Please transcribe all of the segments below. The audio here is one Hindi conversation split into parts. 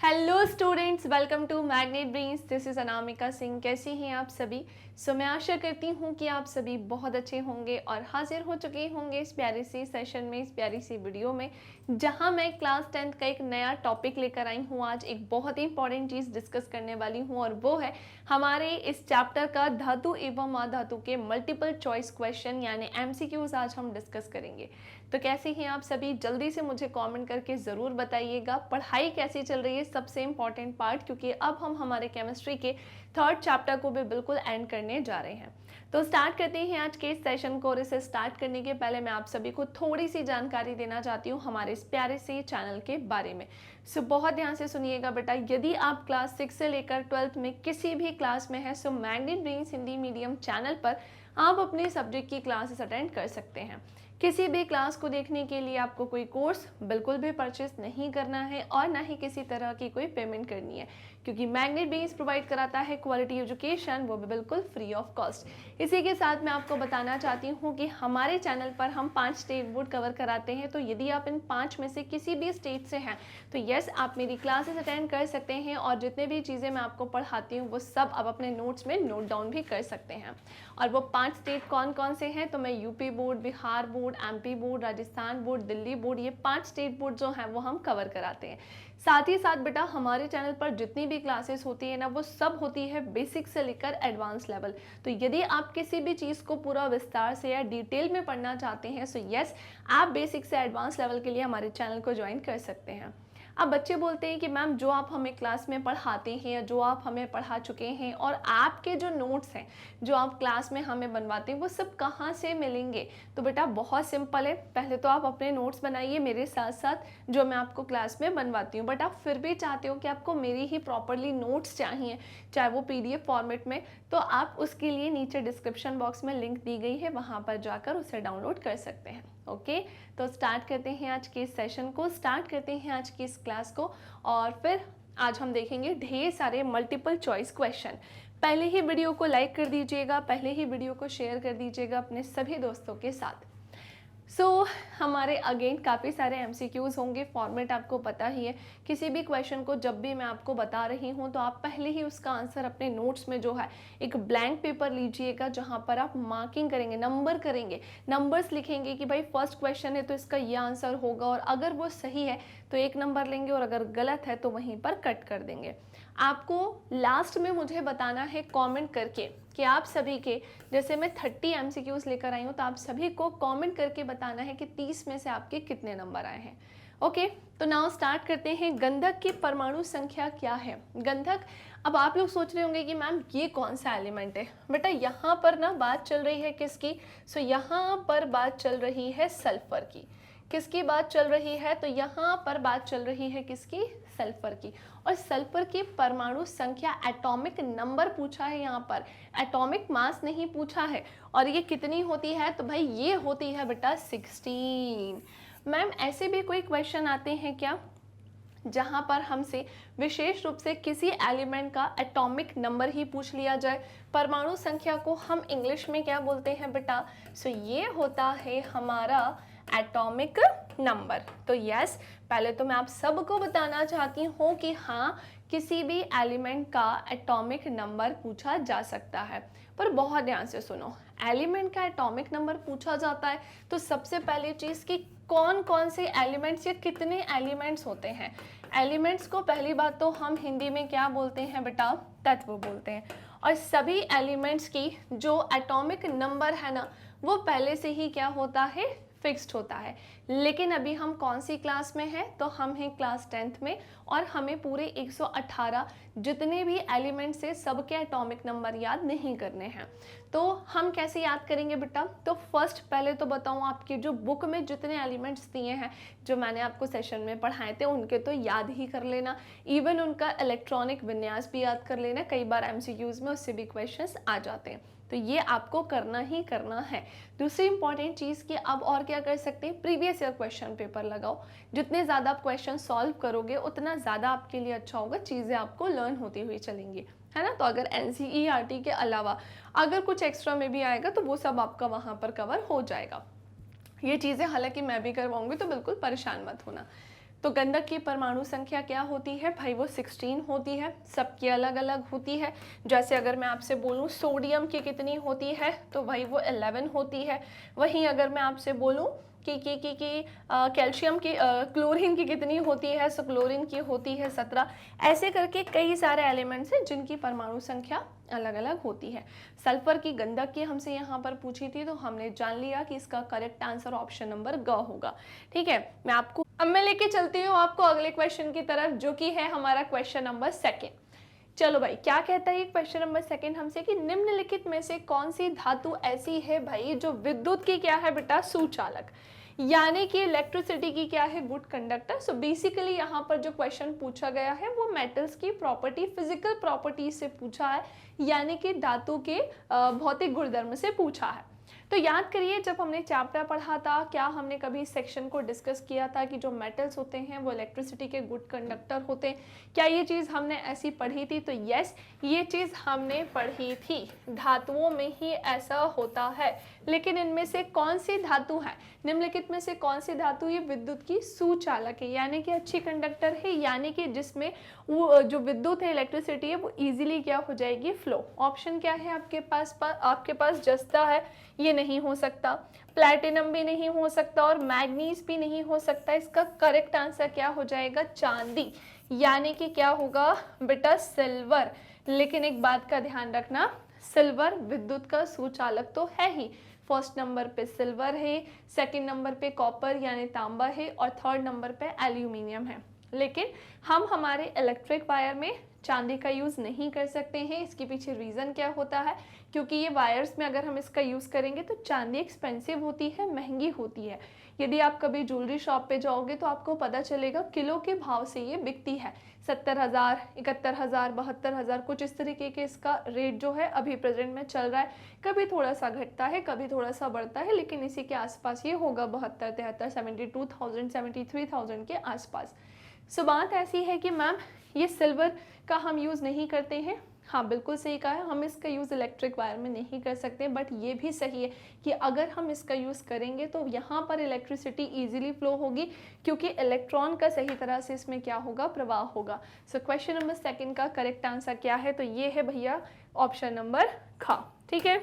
Hello students, welcome to Magnet Brains. This is Anamika Singh. कैसी हैं आप सभी? मैं आशा करती हूँ कि आप सभी बहुत अच्छे होंगे और हाजिर हो चुके होंगे इस प्यारी सी सेशन में, इस प्यारी सी वीडियो में, जहाँ मैं क्लास 10th का एक नया टॉपिक लेकर आई हूँ। आज एक बहुत ही इंपॉर्टेंट चीज़ डिस्कस करने वाली हूँ और वो है हमारे इस चैप्टर का धातु एवं अधातु के मल्टीपल चॉइस क्वेश्चन यानी MCQs आज हम डिस्कस करेंगे। तो कैसे हैं आप सभी? जल्दी से मुझे कमेंट करके ज़रूर बताइएगा। पढ़ाई कैसी चल रही है, सबसे इम्पॉर्टेंट पार्ट, क्योंकि अब हम हमारे केमिस्ट्री के 3rd चैप्टर को भी बिल्कुल एंड करने जा रहे हैं। तो स्टार्ट करते हैं आज के इस सेशन को और इसे स्टार्ट करने के पहले मैं आप सभी को थोड़ी सी जानकारी देना चाहती हूँ हमारे इस प्यारे से चैनल के बारे में। बहुत ध्यान से सुनिएगा बेटा। यदि आप क्लास 6 से लेकर 12th में किसी भी क्लास में है, magnet brains Hindi medium channel पर आप अपने सब्जेक्ट की क्लासेस अटेंड कर सकते हैं। किसी भी क्लास को देखने के लिए आपको कोई कोर्स बिल्कुल भी परचेस नहीं करना है और ना ही किसी तरह की कोई पेमेंट करनी है, क्योंकि मैग्नेट ब्रेन्स प्रोवाइड कराता है क्वालिटी एजुकेशन, वो भी बिल्कुल फ्री ऑफ कॉस्ट। इसी के साथ मैं आपको बताना चाहती हूँ कि हमारे चैनल पर हम 5 स्टेट बोर्ड कवर कराते हैं। तो यदि आप इन 5 में से किसी भी स्टेट से हैं तो यस, आप मेरी क्लासेस अटेंड कर सकते हैं और जितने भी चीज़ें मैं आपको पढ़ाती हूँ वो सब आप अपने नोट्स में नोट डाउन भी कर सकते हैं। और वो 5 स्टेट कौन कौन से हैं? तो मैं UP board, Bihar board, MP board, Rajasthan board, Delhi board, ये 5 स्टेट बोर्ड जो हैं वो हम कवर कराते हैं। साथ ही साथ बेटा हमारे चैनल पर जितनी भी क्लासेस होती है ना, वो सब होती है बेसिक से लेकर एडवांस लेवल। तो यदि आप किसी भी चीज़ को पूरा विस्तार से या डिटेल में पढ़ना चाहते हैं सो यस, आप बेसिक से एडवांस लेवल के लिए हमारे चैनल को ज्वाइन कर सकते हैं। अब बच्चे बोलते हैं कि मैम जो आप हमें क्लास में पढ़ाते हैं या जो आप हमें पढ़ा चुके हैं और आपके जो नोट्स हैं जो आप क्लास में हमें बनवाते हैं वो सब कहाँ से मिलेंगे? तो बेटा बहुत सिंपल है। पहले तो आप अपने नोट्स बनाइए मेरे साथ साथ जो मैं आपको क्लास में बनवाती हूँ। बट आप फिर भी चाहते हो कि आपको मेरी ही प्रॉपरली नोट्स चाहिए, चाहे वो PDF फॉर्मेट में, तो आप उसके लिए नीचे डिस्क्रिप्शन बॉक्स में लिंक दी गई है, वहाँ पर जाकर उसे डाउनलोड कर सकते हैं। ओके, तो स्टार्ट करते हैं आज के इस सेशन को, स्टार्ट करते हैं आज की इस क्लास को और फिर आज हम देखेंगे ढेर सारे मल्टीपल चॉइस क्वेश्चन। पहले ही वीडियो को लाइक कर दीजिएगा, पहले ही वीडियो को शेयर कर दीजिएगा अपने सभी दोस्तों के साथ। हमारे अगेन काफ़ी सारे MCQs होंगे। फॉर्मेट आपको पता ही है। किसी भी क्वेश्चन को जब भी मैं आपको बता रही हूँ तो आप पहले ही उसका आंसर अपने नोट्स में जो है एक ब्लैंक पेपर लीजिएगा, जहाँ पर आप मार्किंग करेंगे, नंबर करेंगे, नंबर्स लिखेंगे कि भाई फर्स्ट क्वेश्चन है तो इसका ये आंसर होगा, और अगर वो सही है तो 1 नंबर लेंगे और अगर गलत है तो वहीं पर कट कर देंगे। आपको लास्ट में मुझे बताना है कमेंट करके कि आप सभी के, जैसे मैं 30 MCQs लेकर आई हूँ, तो आप सभी को कमेंट करके बताना है कि 30 में से आपके कितने नंबर आए हैं। ओके, तो नाउ स्टार्ट करते हैं। गंधक की परमाणु संख्या क्या है? गंधक, अब आप लोग सोच रहे होंगे कि मैम ये कौन सा एलिमेंट है? बेटा यहाँ पर ना बात चल रही है किसकी? यहाँ पर बात चल रही है सल्फर की। किसकी बात चल रही है? तो यहाँ पर बात चल रही है किसकी? सल्फर की। और सल्फर की परमाणु संख्या, एटॉमिक नंबर पूछा है यहाँ पर, एटॉमिक मास नहीं पूछा है। और ये कितनी होती है? तो भाई ये होती है बेटा 16। मैम ऐसे भी कोई क्वेश्चन आते हैं क्या जहाँ पर हमसे विशेष रूप से किसी एलिमेंट का एटॉमिक नंबर ही पूछ लिया जाए? परमाणु संख्या को हम इंग्लिश में क्या बोलते हैं बेटा? ये होता है हमारा एटॉमिक नंबर। तो यस, पहले तो मैं आप सबको बताना चाहती हूँ कि हाँ, किसी भी एलिमेंट का एटॉमिक नंबर पूछा जा सकता है। पर बहुत ध्यान से सुनो, एलिमेंट का एटॉमिक नंबर पूछा जाता है तो सबसे पहली चीज़ कि कौन कौन से एलिमेंट्स या कितने एलिमेंट्स होते हैं। एलिमेंट्स को पहली बात तो हम हिंदी में क्या बोलते हैं बेटा? तत्व बोलते हैं। और सभी एलिमेंट्स की जो एटॉमिक नंबर है ना, वो पहले से ही क्या होता है? फिक्स्ड होता है। लेकिन अभी हम कौन सी क्लास में हैं? तो हम हैं क्लास 10th में और हमें पूरे 118 जितने भी एलिमेंट्स है सबके एटॉमिक नंबर याद नहीं करने हैं। तो हम कैसे याद करेंगे बेटा? तो फर्स्ट पहले तो बताऊं, आपकी जो बुक में जितने एलिमेंट्स दिए हैं जो मैंने आपको सेशन में पढ़ाए थे उनके तो याद ही कर लेना। इवन उनका इलेक्ट्रॉनिक विन्यास भी याद कर लेना। कई बार MCQs में उससे भी क्वेश्चंस आ जाते हैं, तो ये आपको करना ही करना है। दूसरी इंपॉर्टेंट चीज़ कि अब और क्या कर सकते हैं? प्रीवियस ईयर क्वेश्चन पेपर लगाओ। जितने ज़्यादा आप क्वेश्चन सॉल्व करोगे उतना ज़्यादा आपके लिए अच्छा होगा, चीज़ें आपको लर्न होती हुई चलेंगी, है ना। तो अगर NCERT के अलावा अगर कुछ एक्स्ट्रा में भी आएगा तो वो सब आपका वहाँ पर कवर हो जाएगा। ये चीज़ें हालांकि मैं भी करवाऊंगी, तो बिल्कुल परेशान मत होना। तो गंधक की परमाणु संख्या क्या होती है भाई, वो 16 होती है, सबकी अलग अलग होती है। जैसे अगर मैं आपसे बोलूँ सोडियम की कितनी होती है, तो भाई वो 11 होती है। वहीं अगर मैं आपसे बोलूँ कि कैल्शियम की क्लोरीन की कितनी होती है, सो क्लोरीन की होती है 17। ऐसे करके कई सारे एलिमेंट्स हैं जिनकी परमाणु संख्या अलग अलग होती है। सल्फर की गंधक की हमसे यहाँ पर पूछी थी, तो हमने जान लिया कि इसका करेक्ट आंसर ऑप्शन नंबर ग होगा। ठीक है, अब मैं लेके चलती हूँ आपको अगले क्वेश्चन की तरफ, जो कि है हमारा क्वेश्चन नंबर 2। चलो भाई, क्या कहता है क्वेश्चन नंबर 2 हमसे कि निम्नलिखित में से कौन सी धातु ऐसी है भाई जो विद्युत की क्या है बेटा, सुचालक, यानी कि इलेक्ट्रिसिटी की क्या है, गुड कंडक्टर। सो बेसिकली यहाँ पर जो क्वेश्चन पूछा गया है वो मेटल्स की प्रॉपर्टी, फिजिकल प्रॉपर्टी से पूछा है, यानी कि धातु के भौतिक गुणधर्म से पूछा है। तो याद करिए, जब हमने चैप्टर पढ़ा था, क्या हमने कभी इस सेक्शन को डिस्कस किया था कि जो मेटल्स होते हैं वो इलेक्ट्रिसिटी के गुड कंडक्टर होते हैं? क्या ये चीज़ हमने ऐसी पढ़ी थी? तो यस, ये चीज़ हमने पढ़ी थी। धातुओं में ही ऐसा होता है, लेकिन इनमें से कौन सी धातु है, निम्नलिखित में से कौन सी धातु ये विद्युत की सुचालक है, यानी कि अच्छी कंडक्टर है, यानी कि जिसमें वो जो विद्युत है, इलेक्ट्रिसिटी है, वो इजीली क्या हो जाएगी, फ्लो। ऑप्शन क्या है आपके पास जस्ता है, ये नहीं हो सकता, प्लैटिनम भी नहीं हो सकता और मैग्नीज भी नहीं हो सकता। इसका करेक्ट आंसर क्या हो जाएगा, चांदी, यानी कि क्या होगा बेटा, सिल्वर। लेकिन एक बात का ध्यान रखना, सिल्वर विद्युत का सुचालक तो है ही, फर्स्ट नंबर पे सिल्वर है, सेकंड नंबर पे कॉपर यानी तांबा है, और थर्ड नंबर पे एल्यूमिनियम है। लेकिन हम हमारे इलेक्ट्रिक वायर में चांदी का यूज़ नहीं कर सकते हैं। इसके पीछे रीज़न क्या होता है, क्योंकि ये वायर्स में अगर हम इसका यूज़ करेंगे तो चांदी एक्सपेंसिव होती है, महंगी होती है। यदि आप कभी ज्वेलरी शॉप पे जाओगे तो आपको पता चलेगा किलो के भाव से ये बिकती है, 70,000, 71,000, 72,000, कुछ इस तरीके के इसका रेट जो है अभी प्रेजेंट में चल रहा है। कभी थोड़ा सा घटता है, कभी थोड़ा सा बढ़ता है, लेकिन इसी के आसपास ये होगा, 72, 73, 72,000, 73,000 के आसपास। सो बात ऐसी है कि मैम ये सिल्वर का हम यूज़ नहीं करते हैं। हाँ, बिल्कुल सही कहा है, हम इसका यूज़ इलेक्ट्रिक वायर में नहीं कर सकते, बट ये भी सही है कि अगर हम इसका यूज़ करेंगे तो यहाँ पर इलेक्ट्रिसिटी इजीली फ्लो होगी, क्योंकि इलेक्ट्रॉन का सही तरह से इसमें क्या होगा, प्रवाह होगा। सो क्वेश्चन नंबर 2 का करेक्ट आंसर क्या है, तो ये है भैया ऑप्शन नंबर ख। ठीक है,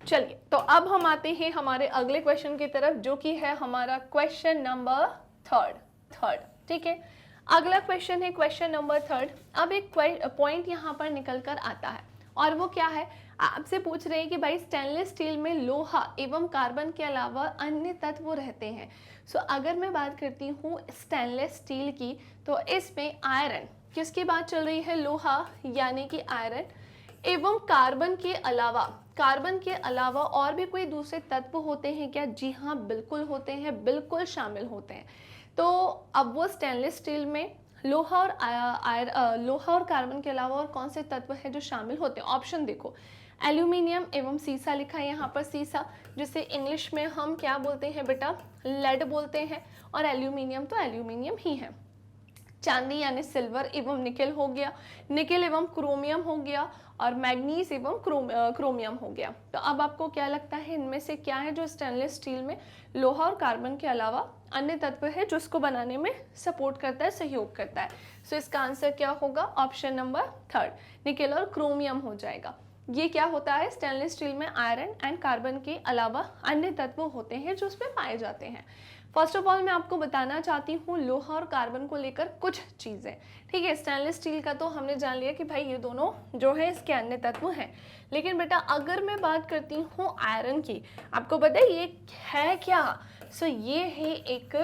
चलिए, तो अब हम आते हैं हमारे अगले क्वेश्चन की तरफ, जो कि है हमारा क्वेश्चन नंबर थर्ड। ठीक है, अगला क्वेश्चन है क्वेश्चन नंबर 3। अब एक पॉइंट यहाँ पर निकल कर आता है, और वो क्या है, आपसे पूछ रहे हैं कि भाई स्टेनलेस स्टील में लोहा एवं कार्बन के अलावा अन्य तत्व रहते हैं। सो अगर मैं बात करती हूँ स्टेनलेस स्टील की, तो इसमें आयरन, किसकी बात चल रही है, लोहा यानी कि आयरन, एवं कार्बन के अलावा और भी कोई दूसरे तत्व होते हैं क्या? जी हाँ, बिल्कुल होते हैं, बिल्कुल शामिल होते हैं। तो अब वो स्टेनलेस स्टील में लोहा और कार्बन के अलावा और कौन से तत्व है जो शामिल होते हैं? ऑप्शन देखो, एल्यूमिनियम एवं सीसा लिखा है यहाँ पर, सीसा जिसे इंग्लिश में हम क्या बोलते हैं बेटा, लेड बोलते हैं, और एल्यूमिनियम तो एल्यूमिनियम ही है। चांदी यानी सिल्वर एवं निकेल हो गया, निकेल एवं क्रोमियम हो गया, और मैग्नीज एवं क्रोमियम हो गया। तो अब आपको क्या लगता है, इनमें से क्या है जो स्टेनलेस स्टील में लोहा और कार्बन के अलावा अन्य तत्व है जो इसको बनाने में सपोर्ट करता है, सहयोग करता है? सो इसका आंसर क्या होगा, ऑप्शन नंबर 3, निकेल और क्रोमियम हो जाएगा। ये क्या होता है, स्टेनलेस स्टील में आयरन एंड कार्बन के अलावा अन्य तत्व होते हैं जो उसमें पाए जाते हैं। फर्स्ट ऑफ ऑल मैं आपको बताना चाहती हूँ लोहा और कार्बन को लेकर कुछ चीज़ें। ठीक है, स्टेनलेस स्टील का तो हमने जान लिया कि भाई ये दोनों जो है इसके अन्य तत्व हैं, लेकिन बेटा अगर मैं बात करती हूँ आयरन की, आपको पता है ये है क्या? सो ये है एक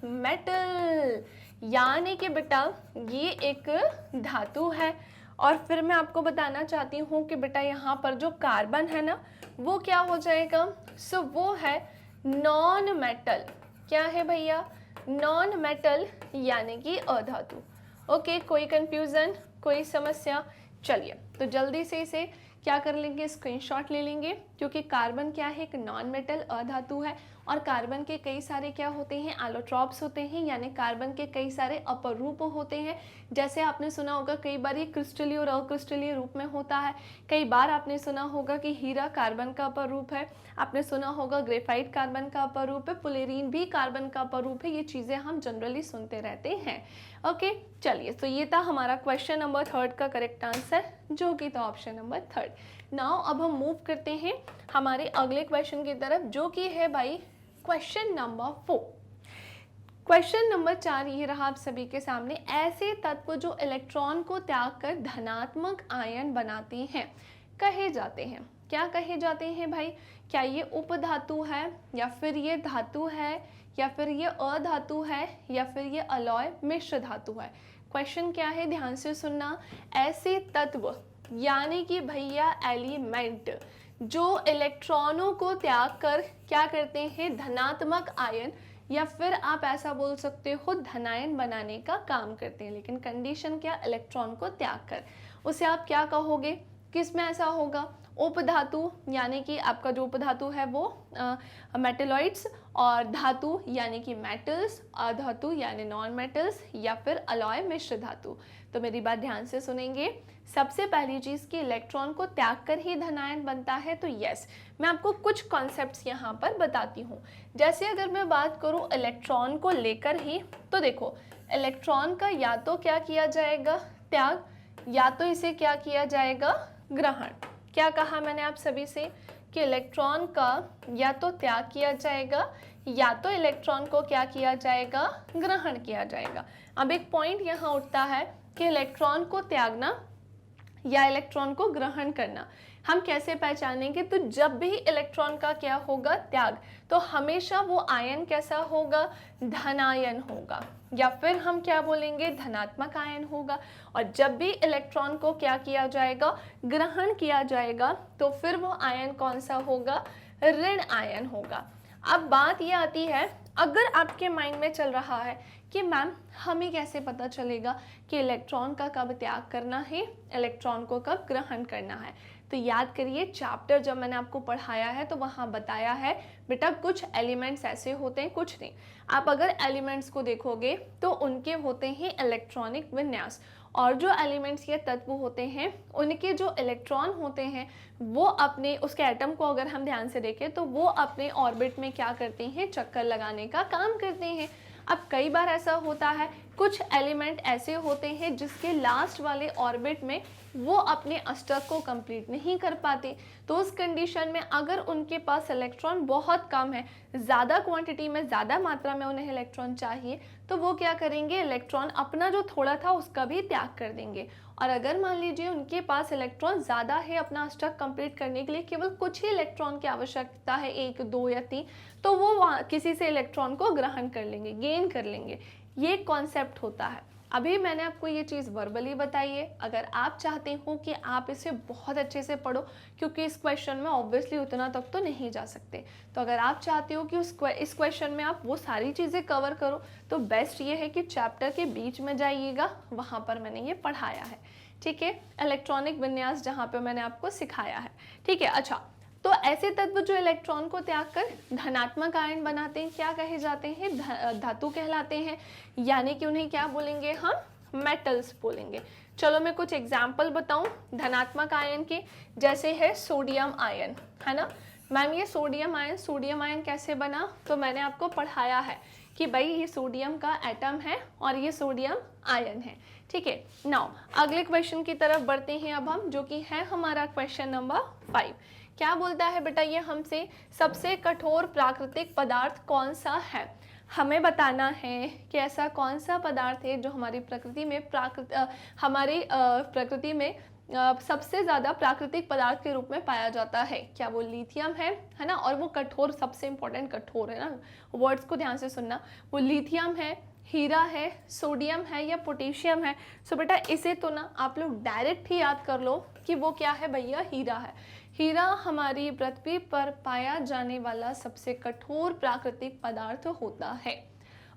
मेटल, यानी कि बेटा ये एक धातु है। और फिर मैं आपको बताना चाहती हूँ कि बेटा यहाँ पर जो कार्बन है ना, वो क्या हो जाएगा, सो वो है नॉन मेटल। क्या है भैया, नॉन मेटल यानी कि अधातु। ओके, कोई कंफ्यूजन, कोई समस्या? चलिए, तो जल्दी से इसे क्या कर लेंगे, स्क्रीनशॉट ले लेंगे, क्योंकि कार्बन क्या है, एक नॉन मेटल अधातु है, और कार्बन के कई सारे क्या होते हैं, एलोट्रॉप्स होते हैं, यानी कार्बन के कई सारे अपर रूप होते हैं। जैसे आपने सुना होगा कई बार ये क्रिस्टलीय और अक्रिस्टलीय रूप में होता है। कई बार आपने सुना होगा कि हीरा कार्बन का अपर रूप है, आपने सुना होगा ग्रेफाइट कार्बन का अपर रूप है, पुलेरीन भी कार्बन का अपर रूप है। ये चीज़ें हम जनरली सुनते रहते हैं। ओके, चलिए, तो ये था हमारा क्वेश्चन नंबर 3 का करेक्ट आंसर, जो कि था ऑप्शन नंबर 3। नाउ अब हम मूव करते हैं हमारे अगले क्वेश्चन की तरफ, जो कि है भाई क्वेश्चन नंबर 4। क्वेश्चन नंबर 4 ये रहा आप सभी के सामने। ऐसे तत्व जो इलेक्ट्रॉन को त्याग कर धनात्मक आयन बनाते हैं कहे जाते हैं। क्या कहे जाते हैं भाई? क्या ये उपधातु है, या फिर ये धातु है, या फिर ये अधातु है, या फिर ये अलॉय मिश्र धातु है? क्वेश्चन क्या है, ध्यान से सुनना। ऐसे तत्व यानी कि भैया एलिमेंट जो इलेक्ट्रॉनों को त्याग कर क्या करते हैं, धनात्मक आयन, या फिर आप ऐसा बोल सकते हो धनायन बनाने का काम करते हैं। लेकिन कंडीशन क्या, इलेक्ट्रॉन को त्याग कर। उसे आप क्या कहोगे, किस में ऐसा होगा? उपधातु यानी कि आपका जो उपधातु है वो मेटलॉइड्स, और धातु यानी कि मेटल्स, अधातु यानी नॉन मेटल्स, या फिर अलॉय मिश्र धातु। तो मेरी बात ध्यान से सुनेंगे। सबसे पहली चीज़ कि इलेक्ट्रॉन को त्याग कर ही धनायन बनता है, तो यस, मैं आपको कुछ कॉन्सेप्ट्स यहाँ पर बताती हूँ। जैसे अगर मैं बात करूँ इलेक्ट्रॉन को लेकर ही, तो देखो इलेक्ट्रॉन का या तो क्या किया जाएगा, त्याग, या तो इसे क्या किया जाएगा, ग्रहण। क्या कहा मैंने आप सभी से कि इलेक्ट्रॉन का या तो त्याग किया जाएगा, या तो इलेक्ट्रॉन को क्या किया जाएगा, ग्रहण किया जाएगा। अब एक पॉइंट यहाँ उठता है कि इलेक्ट्रॉन को त्यागना या इलेक्ट्रॉन को ग्रहण करना हम कैसे पहचानेंगे? तो जब भी इलेक्ट्रॉन का क्या होगा, त्याग, तो हमेशा वो आयन कैसा होगा, धनायन होगा, या फिर हम क्या बोलेंगे, धनात्मक आयन होगा। और जब भी इलेक्ट्रॉन को क्या किया जाएगा, ग्रहण किया जाएगा, तो फिर वो आयन कौन सा होगा, ऋण आयन होगा। अब बात ये आती है, अगर आपके माइंड में चल रहा है कि मैम हमें कैसे पता चलेगा कि इलेक्ट्रॉन का कब त्याग करना है, इलेक्ट्रॉन को कब ग्रहण करना है, तो याद करिए चैप्टर जब मैंने आपको पढ़ाया है तो वहाँ बताया है बेटा कुछ एलिमेंट्स ऐसे होते हैं, कुछ नहीं। आप अगर एलिमेंट्स को देखोगे तो उनके होते हैं इलेक्ट्रॉनिक विन्यास, और जो एलिमेंट्स या तत्व होते हैं उनके जो इलेक्ट्रॉन होते हैं वो अपने, उसके एटम को अगर हम ध्यान से देखें तो वो अपने ऑर्बिट में क्या करते हैं, चक्कर लगाने का काम करते हैं। अब कई बार ऐसा होता है कुछ एलिमेंट ऐसे होते हैं जिसके लास्ट वाले ऑर्बिट में वो अपने अष्टक को कंप्लीट नहीं कर पाते, तो उस कंडीशन में अगर उनके पास इलेक्ट्रॉन बहुत कम है, ज़्यादा क्वांटिटी में, ज़्यादा मात्रा में उन्हें इलेक्ट्रॉन चाहिए, तो वो क्या करेंगे, इलेक्ट्रॉन अपना जो थोड़ा था उसका भी त्याग कर देंगे। और अगर मान लीजिए उनके पास इलेक्ट्रॉन ज़्यादा है, अपना अष्टक कंप्लीट करने के लिए केवल कुछ ही इलेक्ट्रॉन की आवश्यकता है, 1, 2 या 3, तो वो वहाँ किसी से इलेक्ट्रॉन को ग्रहण कर लेंगे, गेन कर लेंगे। ये कॉन्सेप्ट होता है। अभी मैंने आपको ये चीज़ वर्बली बताई है। अगर आप चाहते हो कि आप इसे बहुत अच्छे से पढ़ो, क्योंकि इस क्वेश्चन में ऑब्वियसली उतना तक तो नहीं जा सकते, तो अगर आप चाहते हो कि इस क्वेश्चन में आप वो सारी चीज़ें कवर करो, तो बेस्ट ये है कि चैप्टर के बीच में जाइएगा, वहाँ पर मैंने ये पढ़ाया है, ठीक है, इलेक्ट्रॉनिक विन्यास जहाँ पर मैंने आपको सिखाया है, ठीक है। अच्छा, तो ऐसे तत्व जो इलेक्ट्रॉन को त्याग कर धनात्मक आयन बनाते हैं क्या कहे जाते हैं, धातु कहलाते हैं, यानी कि उन्हें क्या बोलेंगे हम, मेटल्स बोलेंगे। चलो मैं कुछ एग्जाम्पल बताऊं धनात्मक आयन के, जैसे है सोडियम आयन, है ना मैम, ये सोडियम आयन कैसे बना, तो मैंने आपको पढ़ाया है कि भाई ये सोडियम का एटम है और ये सोडियम आयन है, ठीक है। नाउ अगले क्वेश्चन की तरफ बढ़ते हैं अब हम, जो कि है हमारा क्वेश्चन नंबर 5। क्या बोलता है बेटा ये हमसे, सबसे कठोर प्राकृतिक पदार्थ कौन सा है। हमें बताना है कि ऐसा कौन सा पदार्थ है जो हमारी प्रकृति में प्रकृति में सबसे ज़्यादा प्राकृतिक पदार्थ के रूप में पाया जाता है। क्या वो लिथियम है ना, और वो कठोर, सबसे इम्पोर्टेंट कठोर है ना, वर्ड्स को ध्यान से सुनना, वो लिथियम है, हीरा है, सोडियम है या पोटेशियम है। सो बेटा इसे तो ना आप लोग डायरेक्ट ही याद कर लो कि वो क्या है भैया, हीरा है। हीरा हमारी पृथ्वी पर पाया जाने वाला सबसे कठोर प्राकृतिक पदार्थ होता है।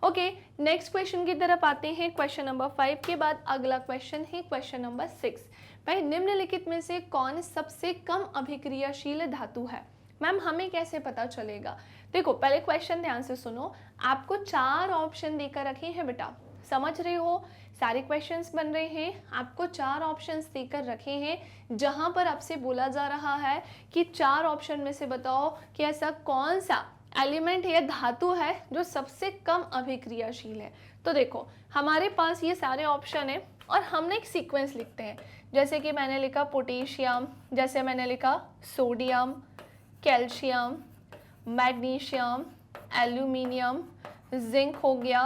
ओके, नेक्स्ट क्वेश्चन की तरफ आते हैं। क्वेश्चन नंबर 5 के बाद अगला क्वेश्चन है क्वेश्चन नंबर 6। भाई निम्नलिखित में से कौन सबसे कम अभिक्रियाशील धातु है। मैम हमें कैसे पता चलेगा? देखो पहले क्वेश्चन ध्यान से सुनो, आपको 4 ऑप्शन देकर रखे हैं बेटा, समझ रहे हो? सारे क्वेश्चंस बन रहे हैं, आपको 4 ऑप्शंस देकर रखे हैं जहां पर आपसे बोला जा रहा है कि 4 ऑप्शन में से बताओ कि ऐसा कौन सा एलिमेंट या धातु है जो सबसे कम अभिक्रियाशील है। तो देखो हमारे पास ये सारे ऑप्शन है और हमने एक सीक्वेंस लिखते हैं, जैसे कि मैंने लिखा पोटेशियम, जैसे मैंने लिखा sodium, calcium, magnesium, aluminium, zinc हो गया,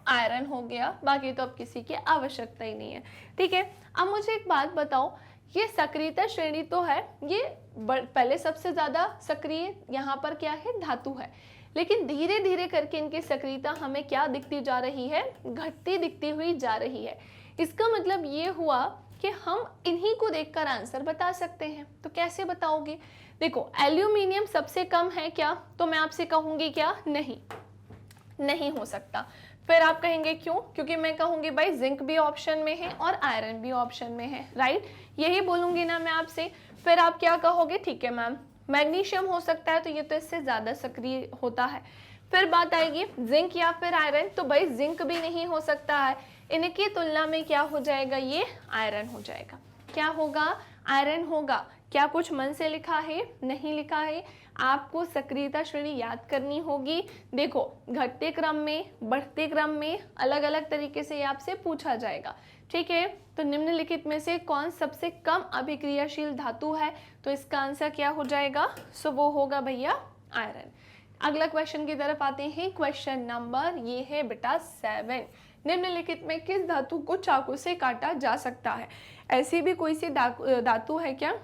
आयरन हो गया, बाकी तो अब किसी की आवश्यकता ही नहीं है। ठीक है, अब मुझे एक बात बताओ, ये सक्रियता श्रेणी तो है, ये पहले सबसे ज़्यादा सक्रिय यहाँ पर क्या है? धातु है, लेकिन धीरे धीरे करके इनकी सक्रियता हमें क्या दिखती जा रही है? घटती दिखती हुई जा रही है। इसका मतलब ये हुआ कि हम इन्हीं को देखकर आंसर बता सकते हैं। तो कैसे बताओगे? देखो एल्यूमिनियम सबसे कम है क्या? तो मैं आपसे कहूँगी क्या? नहीं हो सकता। फिर आप कहेंगे क्यों? क्योंकि मैं कहूँगी भाई जिंक भी ऑप्शन में है और आयरन भी ऑप्शन में है, राइट? यही बोलूँगी ना मैं आपसे। फिर आप क्या कहोगे? ठीक है मैम मैग्नीशियम हो सकता है, तो ये तो इससे ज़्यादा सक्रिय होता है। फिर बात आएगी जिंक या फिर आयरन, तो भाई जिंक भी नहीं हो सकता है, इनकी तुलना में क्या हो जाएगा? ये आयरन हो जाएगा। क्या होगा? आयरन होगा। क्या कुछ मन से लिखा है? नहीं लिखा है, आपको सक्रियता श्रेणी याद करनी होगी। देखो घटते क्रम में, बढ़ते क्रम में, अलग अलग तरीके से आपसे पूछा जाएगा। ठीक है, तो निम्नलिखित में से कौन सबसे कम अभिक्रियाशील धातु है? तो इसका आंसर क्या हो जाएगा? सो वो होगा भैया आयरन। अगला क्वेश्चन की तरफ आते हैं। क्वेश्चन नंबर ये है बेटा 7। निम्नलिखित में किस धातु को चाकू से काटा जा सकता है? ऐसी भी कोई सी धातु है क्या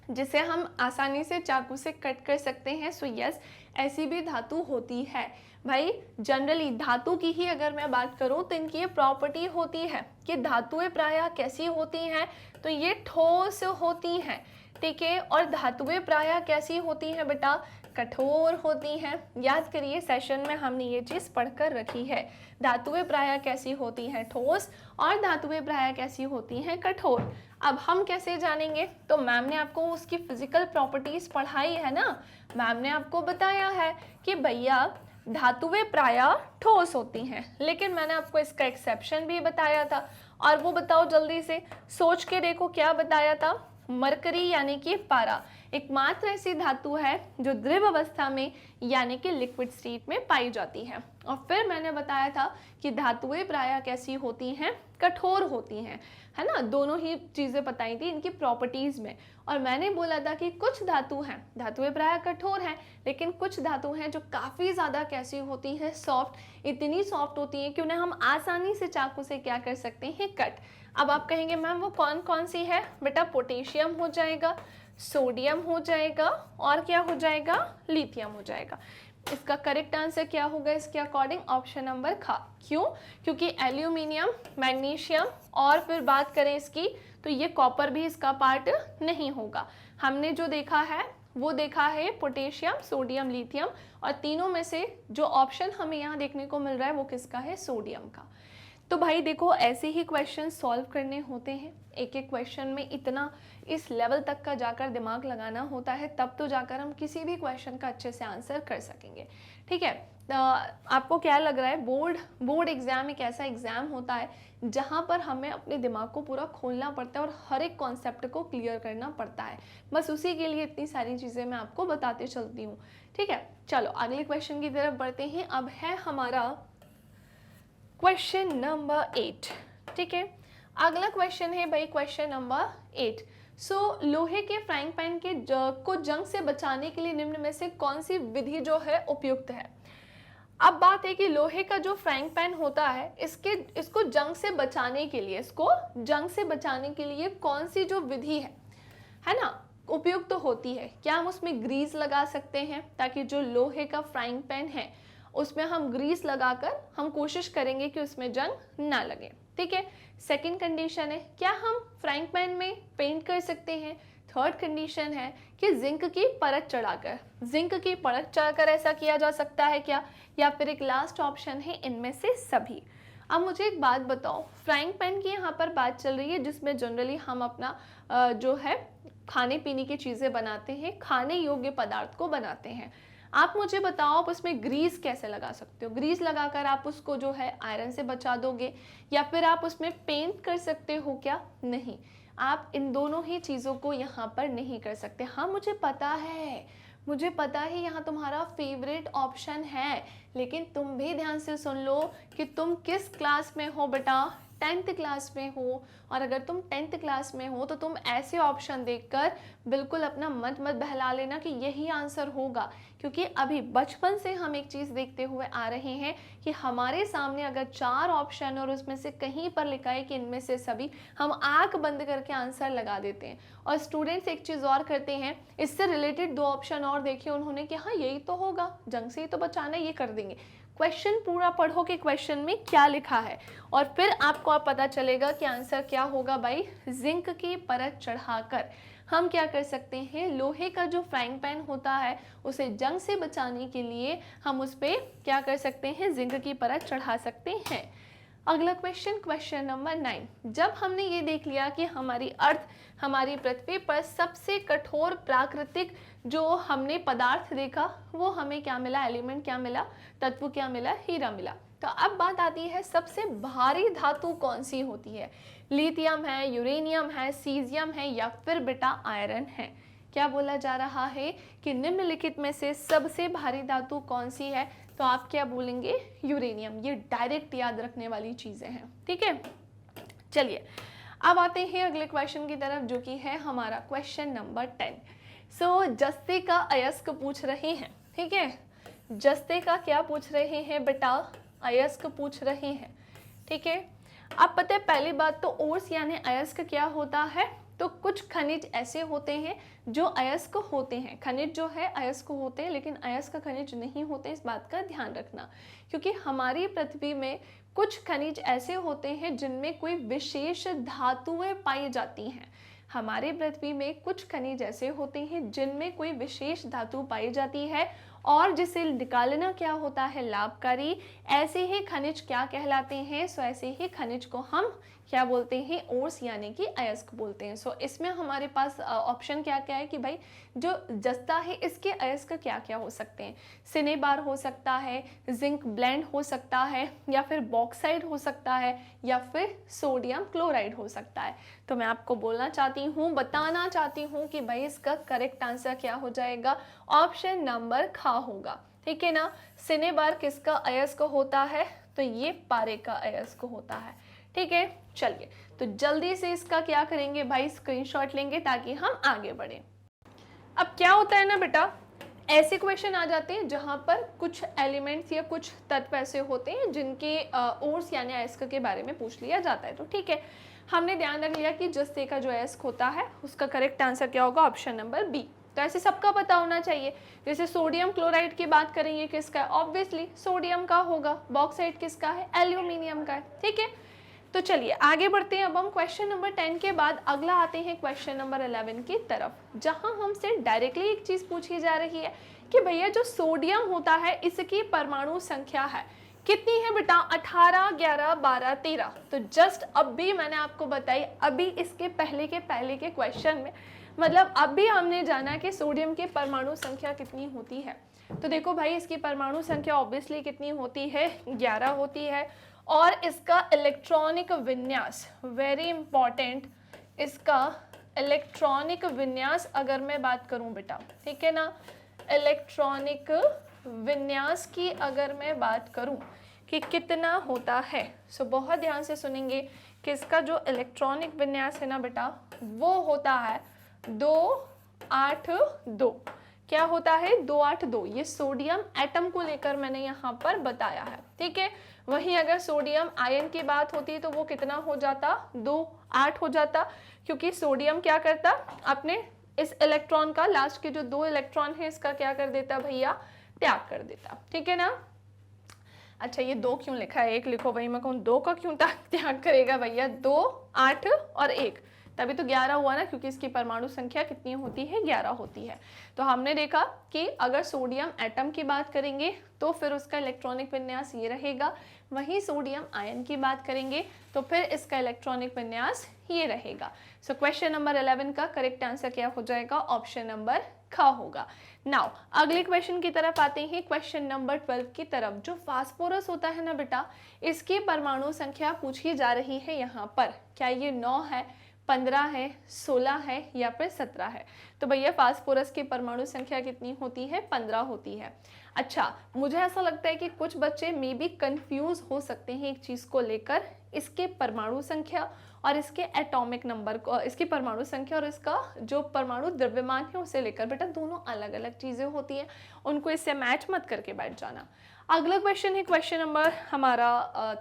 जिसे हम आसानी से चाकू से कट कर सकते हैं? सो यस, ऐसी भी धातु होती है भाई। जनरली धातु की ही अगर मैं बात करूं तो इनकी ये प्रॉपर्टी होती है कि धातुएं प्रायः कैसी होती हैं? तो ये ठोस होती हैं, ठीक है। और धातुएं प्रायः कैसी होती हैं बेटा? कठोर होती हैं। याद करिए सेशन में हमने ये चीज़ पढ़कर रखी है। धातुएं प्रायः कैसी होती हैं? ठोस, और धातुएं प्रायः कैसी होती हैं? कठोर। अब हम कैसे जानेंगे? तो मैम ने आपको उसकी फिजिकल प्रॉपर्टीज पढ़ाई है ना, मैम ने आपको बताया है कि भैया धातुएं प्रायः ठोस होती हैं, लेकिन मैंने आपको इसका एक्सेप्शन भी बताया था। और वो बताओ जल्दी से, सोच के देखो क्या बताया था। मरकरी यानी कि पारा एकमात्र ऐसी धातु है जो द्रव अवस्था में यानी कि लिक्विड स्टेट में पाई जाती है। और फिर मैंने बताया था कि धातुएं प्रायः कैसी होती हैं? कठोर होती हैं, है ना। दोनों ही चीज़ें बताई थी इनकी प्रॉपर्टीज़ में। और मैंने बोला था कि कुछ धातु हैं, धातुएं प्रायः कठोर हैं, लेकिन कुछ धातु हैं जो काफ़ी ज़्यादा कैसी होती हैं? सॉफ्ट। इतनी सॉफ्ट होती हैं कि उन्हें हम आसानी से चाकू से क्या कर सकते हैं? कट। अब आप कहेंगे मैम वो कौन कौन सी है? बेटा पोटेशियम हो जाएगा, सोडियम हो जाएगा, और क्या हो जाएगा? लिथियम हो जाएगा। इसका करेक्ट आंसर क्या होगा इसके अकॉर्डिंग? ऑप्शन नंबर खा। क्यों? क्योंकि एल्यूमिनियम, मैग्नीशियम, और फिर बात करें इसकी तो ये कॉपर भी इसका पार्ट नहीं होगा। हमने जो देखा है वो देखा है पोटेशियम, सोडियम, लिथियम, और तीनों में से जो ऑप्शन हमें यहाँ देखने को मिल रहा है वो किसका है? सोडियम का। तो भाई देखो ऐसे ही क्वेश्चन सॉल्व करने होते हैं। एक एक क्वेश्चन में इतना इस लेवल तक का जाकर दिमाग लगाना होता है, तब तो जाकर हम किसी भी क्वेश्चन का अच्छे से आंसर कर सकेंगे। ठीक है, आपको क्या लग रहा है? बोर्ड एग्जाम एक ऐसा एग्जाम होता है जहाँ पर हमें अपने दिमाग को पूरा खोलना पड़ता है और हर एक कॉन्सेप्ट को क्लियर करना पड़ता है। बस उसी के लिए इतनी सारी चीज़ें मैं आपको बताते चलती हूँ। ठीक है, चलो अगले क्वेश्चन की तरफ बढ़ते हैं। अब है हमारा क्वेश्चन नंबर 8। ठीक है, अगला क्वेश्चन है भाई क्वेश्चन नंबर 8। लोहे के फ्राइंग पैन के को जंग से बचाने के लिए निम्न में से कौन सी विधि जो है उपयुक्त है? अब बात है कि लोहे का जो फ्राइंग पैन होता है इसको जंग से बचाने के लिए कौन सी जो विधि है ना, उपयुक्त होती है। क्या हम उसमें ग्रीस लगा सकते हैं ताकि जो लोहे का फ्राइंग पैन है उसमें हम ग्रीस लगाकर हम कोशिश करेंगे कि उसमें जंग ना लगे। ठीक है, सेकंड कंडीशन है क्या हम फ्राइंग पैन में पेंट कर सकते हैं। थर्ड कंडीशन है कि जिंक की परत चढ़ाकर ऐसा किया जा सकता है क्या, या फिर एक लास्ट ऑप्शन है इनमें से सभी। अब मुझे एक बात बताओ, फ्राइंग पैन की यहाँ पर बात चल रही है जिसमें जनरली हम अपना जो है खाने पीने की चीज़ें बनाते हैं, खाने योग्य पदार्थ को बनाते हैं। आप मुझे बताओ आप उसमें ग्रीस कैसे लगा सकते हो? ग्रीस लगाकर आप उसको जो है आयरन से बचा दोगे, या फिर आप उसमें पेंट कर सकते हो क्या? नहीं, आप इन दोनों ही चीज़ों को यहाँ पर नहीं कर सकते। हाँ मुझे पता है यहाँ तुम्हारा फेवरेट ऑप्शन है, लेकिन तुम भी ध्यान से सुन लो कि तुम किस क्लास में हो बेटा, 10th क्लास में हो। और अगर तुम 10th क्लास में हो तो तुम ऐसे ऑप्शन देखकर बिल्कुल अपना मत बहला लेना कि यही आंसर होगा, क्योंकि अभी बचपन से हम एक चीज़ देखते हुए आ रहे हैं कि हमारे सामने अगर 4 ऑप्शन और उसमें से कहीं पर लिखा है कि इनमें से सभी, हम आंख बंद करके आंसर लगा देते हैं। और स्टूडेंट्स एक चीज़ और करते हैं, इससे रिलेटेड 2 ऑप्शन और देखे उन्होंने कि हाँ यही तो होगा, जंग से ही तो बचाना, ये कर देंगे। क्वेश्चन पूरा पढ़ो कि क्वेश्चन में क्या लिखा है, और फिर आपको अब पता चलेगा कि आंसर क्या होगा भाई। जिंक की परत चढ़ाकर हम क्या कर सकते हैं, लोहे का जो फ्राइंग पैन होता है उसे जंग से बचाने के लिए हम उस पर क्या कर सकते हैं, जिंक की परत चढ़ा सकते हैं। अगला क्वेश्चन, क्वेश्चन नंबर 9। जब हमने ये देख लिया कि हमारी अर्थ, हमारी पृथ्वी पर सबसे कठोर प्राकृतिक जो हमने पदार्थ देखा वो हमें क्या मिला, एलिमेंट क्या मिला, तत्व क्या मिला, हीरा मिला। तो अब बात आती है सबसे भारी धातु कौन सी होती है? लिथियम है, यूरेनियम है, सीजियम है, या फिर बेटा आयरन है? क्या बोला जा रहा है कि निम्नलिखित में से सबसे भारी धातु कौन सी है? तो आप क्या बोलेंगे, यूरेनियम। ये डायरेक्ट याद रखने वाली चीजें हैं, ठीक है। चलिए अब आते हैं अगले क्वेश्चन की तरफ, जो कि है हमारा क्वेश्चन नंबर 10। जस्ते का अयस्क पूछ रहे हैं, ठीक है। जस्ते का क्या पूछ रहे हैं बेटा, अयस्क पूछ रहे हैं, ठीक है। अब पता है पहली बात तो ओर्स यानी अयस्क क्या होता है, तो कुछ खनिज ऐसे होते हैं जो अयस्क होते हैं। खनिज जो है अयस्क होते हैं, लेकिन अयस्क खनिज नहीं होते, इस बात का ध्यान रखना। क्योंकि हमारी पृथ्वी में कुछ खनिज ऐसे होते हैं जिनमें कोई विशेष धातुएं पाई जाती हैं। हमारी पृथ्वी में कुछ खनिज ऐसे होते हैं जिनमें कोई विशेष धातु पाई जाती है और जिसे निकालना क्या होता है, लाभकारी। ऐसे ही खनिज क्या कहलाते हैं, सो ऐसे ही खनिज को हम क्या बोलते हैं, ओर्स यानी कि अयस्क बोलते हैं। सो इसमें हमारे पास ऑप्शन क्या क्या है कि भाई जो जस्ता है इसके अयस्क क्या क्या हो सकते हैं। सिनेबार हो सकता है, जिंक ब्लेंड हो सकता है, या फिर बॉक्साइड हो सकता है, या फिर सोडियम क्लोराइड हो सकता है। तो मैं आपको बोलना चाहती हूँ, बताना चाहती हूँ कि भाई इसका करेक्ट आंसर क्या हो जाएगा, ऑप्शन नंबर खा होगा, ठीक है ना। सिनेबार किसका अयस्क होता है, तो ये पारे का अयस्क होता है, ठीक है। चलिए तो जल्दी से इसका क्या करेंगे भाई, स्क्रीनशॉट लेंगे ताकि हम आगे बढ़े। अब क्या होता है ना बेटा, ऐसे क्वेश्चन आ जाते हैं जहां पर कुछ एलिमेंट्स या कुछ तत्व ऐसे होते हैं जिनके ओर्स यानी अयस्क के बारे में पूछ लिया जाता है। तो ठीक है, हमने ध्यान रख लिया कि जस्ते का जो अयस्क होता है उसका करेक्ट आंसर क्या होगा, ऑप्शन नंबर बी। तो ऐसे सबका पता होना चाहिए। जैसे सोडियम क्लोराइड की बात करेंगे, किसका है, ऑब्वियसली सोडियम का होगा। बॉक्साइड किसका है, एल्यूमिनियम का है, ठीक है। तो चलिए आगे बढ़ते हैं। अब हम क्वेश्चन नंबर 10 के बाद अगला आते हैं क्वेश्चन नंबर 11 की तरफ, जहां हमसे डायरेक्टली एक चीज पूछी जा रही है कि भैया जो सोडियम होता है इसकी परमाणु संख्या है कितनी है बेटा, 18, 11, 12, 13। तो जस्ट अभी मैंने आपको बताई, अभी इसके पहले के क्वेश्चन में, मतलब अभी हमने जाना कि सोडियम की परमाणु संख्या कितनी होती है। तो देखो भाई इसकी परमाणु संख्या ऑब्वियसली कितनी होती है, 11 होती है। और इसका इलेक्ट्रॉनिक विन्यास, वेरी इंपॉर्टेंट, इसका इलेक्ट्रॉनिक विन्यास अगर मैं बात करूं बेटा, ठीक है ना, इलेक्ट्रॉनिक विन्यास की अगर मैं बात करूं कि कितना होता है, सो बहुत ध्यान से सुनेंगे कि इसका जो इलेक्ट्रॉनिक विन्यास है ना बेटा वो होता है 282। क्या होता है, 282। ये सोडियम एटम को लेकर मैंने यहाँ पर बताया है, ठीक है। वहीं अगर सोडियम आयन की बात होती तो वो कितना हो जाता, 2 8 हो जाता, क्योंकि सोडियम क्या करता, अपने इस इलेक्ट्रॉन का, लास्ट के जो 2 इलेक्ट्रॉन है इसका क्या कर देता भैया, त्याग कर देता, ठीक है ना। अच्छा ये 2 क्यों लिखा है, 1 लिखो, वही मैं कहूँ 2 का क्यों त्याग करेगा भैया, 2 8 और 1, तभी तो 11 हुआ ना, क्योंकि इसकी परमाणु संख्या कितनी होती है, 11 होती है। तो हमने देखा कि अगर सोडियम एटम की बात करेंगे तो फिर उसका इलेक्ट्रॉनिक विन्यास ये रहेगा, वहीं सोडियम आयन की बात करेंगे तो फिर इसका इलेक्ट्रॉनिक विन्यास ये रहेगा। सो क्वेश्चन नंबर 11 का करेक्ट आंसर क्या हो जाएगा, ऑप्शन नंबर ख होगा। नाउ अगले क्वेश्चन की तरफ आते हैं, क्वेश्चन नंबर 12 की तरफ। जो फास्फोरस होता है ना बेटा, इसकी परमाणु संख्या पूछी जा रही है यहाँ पर, क्या ये 9 है, 15 है, 16 है या फिर 17 है। तो भैया फास्फोरस की परमाणु संख्या कितनी होती है, 15 होती है। अच्छा, मुझे ऐसा लगता है कि कुछ बच्चे मे बी कंफ्यूज हो सकते हैं एक चीज़ को लेकर, इसके परमाणु संख्या और इसके एटॉमिक नंबर को, इसकी परमाणु संख्या और इसका जो परमाणु द्रव्यमान है उसे लेकर। बेटा दोनों अलग अलग चीज़ें होती हैं, उनको इससे मैच मत करके बैठ जाना। अगला क्वेश्चन है क्वेश्चन नंबर हमारा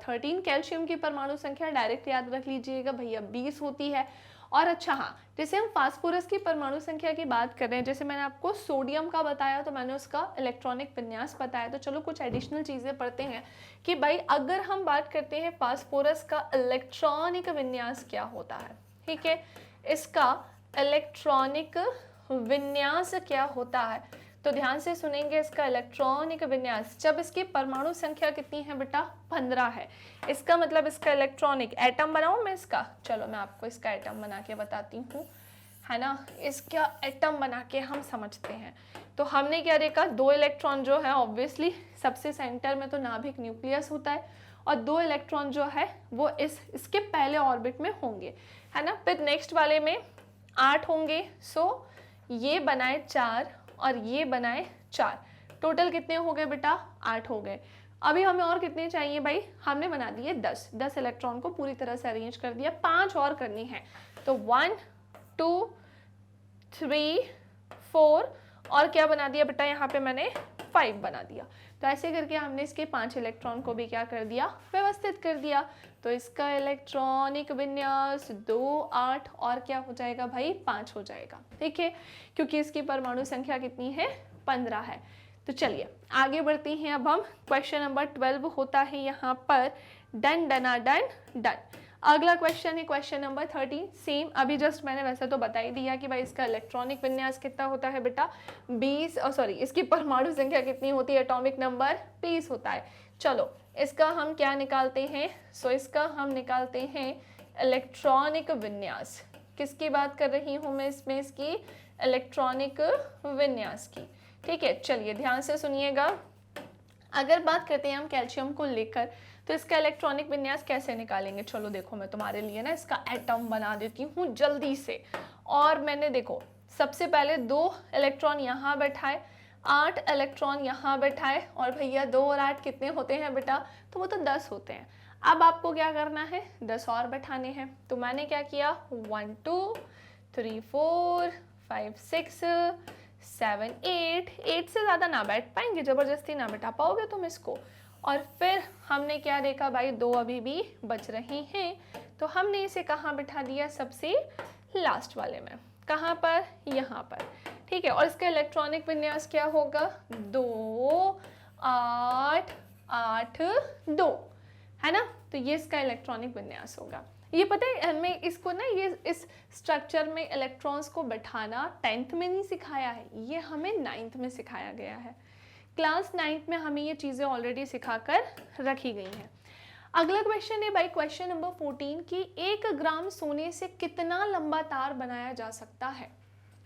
13। कैल्शियम की परमाणु संख्या डायरेक्ट याद रख लीजिएगा भैया 20 होती है। और अच्छा हाँ, जैसे हम फास्फोरस की परमाणु संख्या की बात कर रहे हैं, जैसे मैंने आपको सोडियम का बताया तो मैंने उसका इलेक्ट्रॉनिक विन्यास बताया। तो चलो कुछ एडिशनल चीज़ें पढ़ते हैं कि भाई अगर हम बात करते हैं फास्फोरस का इलेक्ट्रॉनिक विन्यास क्या होता है, ठीक है, इसका इलेक्ट्रॉनिक विन्यास क्या होता है, तो ध्यान से सुनेंगे। इसका इलेक्ट्रॉनिक विन्यास, जब इसकी परमाणु संख्या कितनी है बेटा, 15 है, इसका मतलब इसका इलेक्ट्रॉनिक, एटम बनाऊं मैं इसका, चलो मैं आपको इसका एटम बना के बताती हूँ, है ना, इसका एटम बना के हम समझते हैं। तो हमने क्या देखा, 2 इलेक्ट्रॉन जो है ऑब्वियसली सबसे सेंटर में तो नाभिक न्यूक्लियस होता है, और 2 इलेक्ट्रॉन जो है वो इसके पहले ऑर्बिट में होंगे, है ना। फिर नेक्स्ट वाले में 8 होंगे, सो ये बनाए 4 और ये बनाए 4, टोटल कितने हो गए बेटा, 8 हो गए। अभी हमें और कितने चाहिए भाई, हमने बना दिए 10 इलेक्ट्रॉन को पूरी तरह से अरेंज कर दिया, 5 और करनी है। तो 1 2 3 4 और क्या बना दिया बेटा, यहाँ पे मैंने 5 बना दिया। तो ऐसे करके हमने इसके 5 इलेक्ट्रॉन को भी क्या कर दिया, व्यवस्थित कर दिया। तो इसका इलेक्ट्रॉनिक विन्यास 2 8 और क्या हो जाएगा भाई, 5 हो जाएगा, ठीक है, क्योंकि इसकी परमाणु संख्या कितनी है, 15 है। तो चलिए आगे बढ़ते हैं। अब हम क्वेश्चन नंबर 12 होता है यहाँ पर डन डना डन डन। अगला क्वेश्चन है क्वेश्चन नंबर 13। सेम अभी जस्ट मैंने वैसे तो बता ही दिया कि भाई इसका इलेक्ट्रॉनिक विन्यास कितना होता है बेटा, 20, इसकी परमाणु संख्या कितनी होती है, एटॉमिक नंबर 20 होता है। चलो इसका हम क्या निकालते हैं, सो इसका हम निकालते हैं इलेक्ट्रॉनिक विन्यास। किसकी बात कर रही हूँ मैं इसमें, इसकी इलेक्ट्रॉनिक विन्यास की, ठीक है। चलिए ध्यान से सुनिएगा। अगर बात करते हैं हम कैल्शियम को लेकर, तो इसका इलेक्ट्रॉनिक विन्यास कैसे निकालेंगे, चलो देखो मैं तुम्हारे लिए ना इसका एटम बना देती हूँ जल्दी से। और मैंने देखो सबसे पहले 2 इलेक्ट्रॉन यहाँ बैठाए, 8 इलेक्ट्रॉन यहाँ बैठाए, और भैया 2 और 8 कितने होते हैं बेटा, तो वो तो 10 होते हैं। अब आपको क्या करना है, 10 और बैठाने हैं। तो मैंने क्या किया, 1 2 3 4 5 6 7 8 से ज़्यादा ना बैठ पाएंगे, ज़बरदस्ती ना बैठा पाओगे तुम इसको। और फिर हमने क्या देखा भाई, 2 अभी भी बच रही हैं, तो हमने इसे कहाँ बिठा दिया, सबसे लास्ट वाले में। कहाँ पर, यहाँ पर, ठीक है। और इसका इलेक्ट्रॉनिक विन्यास क्या होगा, 2 8 8 2, है ना। तो ये इसका इलेक्ट्रॉनिक विन्यास होगा। ये पता है हमें इसको ना, ये इस स्ट्रक्चर में इलेक्ट्रॉन्स को बैठाना 10th में नहीं सिखाया है, ये हमें 9th में सिखाया गया है। क्लास 9th में हमें ये चीज़ें ऑलरेडी सिखाकर रखी गई हैं। अगला क्वेश्चन है भाई क्वेश्चन नंबर 14 कि 1 ग्राम सोने से कितना लंबा तार बनाया जा सकता है।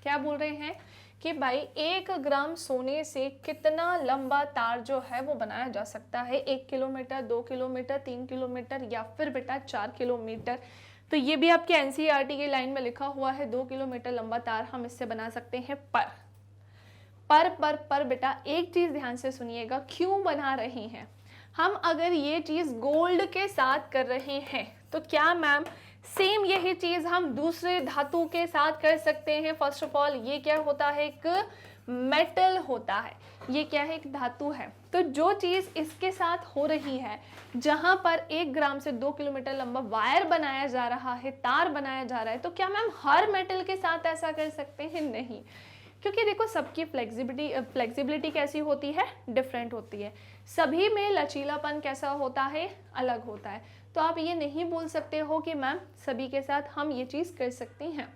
क्या बोल रहे हैं कि भाई 1 ग्राम सोने से कितना लंबा तार जो है वो बनाया जा सकता है, 1 किलोमीटर, 2 किलोमीटर, 3 किलोमीटर या फिर बेटा 4 किलोमीटर। तो ये भी आपके एनसीईआरटी की लाइन में लिखा हुआ है, 2 किलोमीटर लंबा तार हम इससे बना सकते हैं। पर बेटा एक चीज ध्यान से सुनिएगा, क्यों बना रहे हैं हम, अगर ये चीज गोल्ड के साथ कर रहे हैं तो क्या मैम सेम यही चीज हम दूसरे धातु के साथ कर सकते हैं। फर्स्ट ऑफ ऑल ये क्या होता है, एक मेटल होता है, ये क्या है, एक धातु है। तो जो चीज इसके साथ हो रही है, जहां पर 1 ग्राम से 2 किलोमीटर लंबा वायर बनाया जा रहा है, तार बनाया जा रहा है, तो क्या मैम हर मेटल के साथ ऐसा कर सकते हैं, नहीं। क्योंकि देखो सबकी फ्लेक्सिबिलिटी कैसी होती है, डिफरेंट होती है। सभी में लचीलापन कैसा होता है, अलग होता है। तो आप ये नहीं बोल सकते हो कि मैम सभी के साथ हम ये चीज़ कर सकते हैं।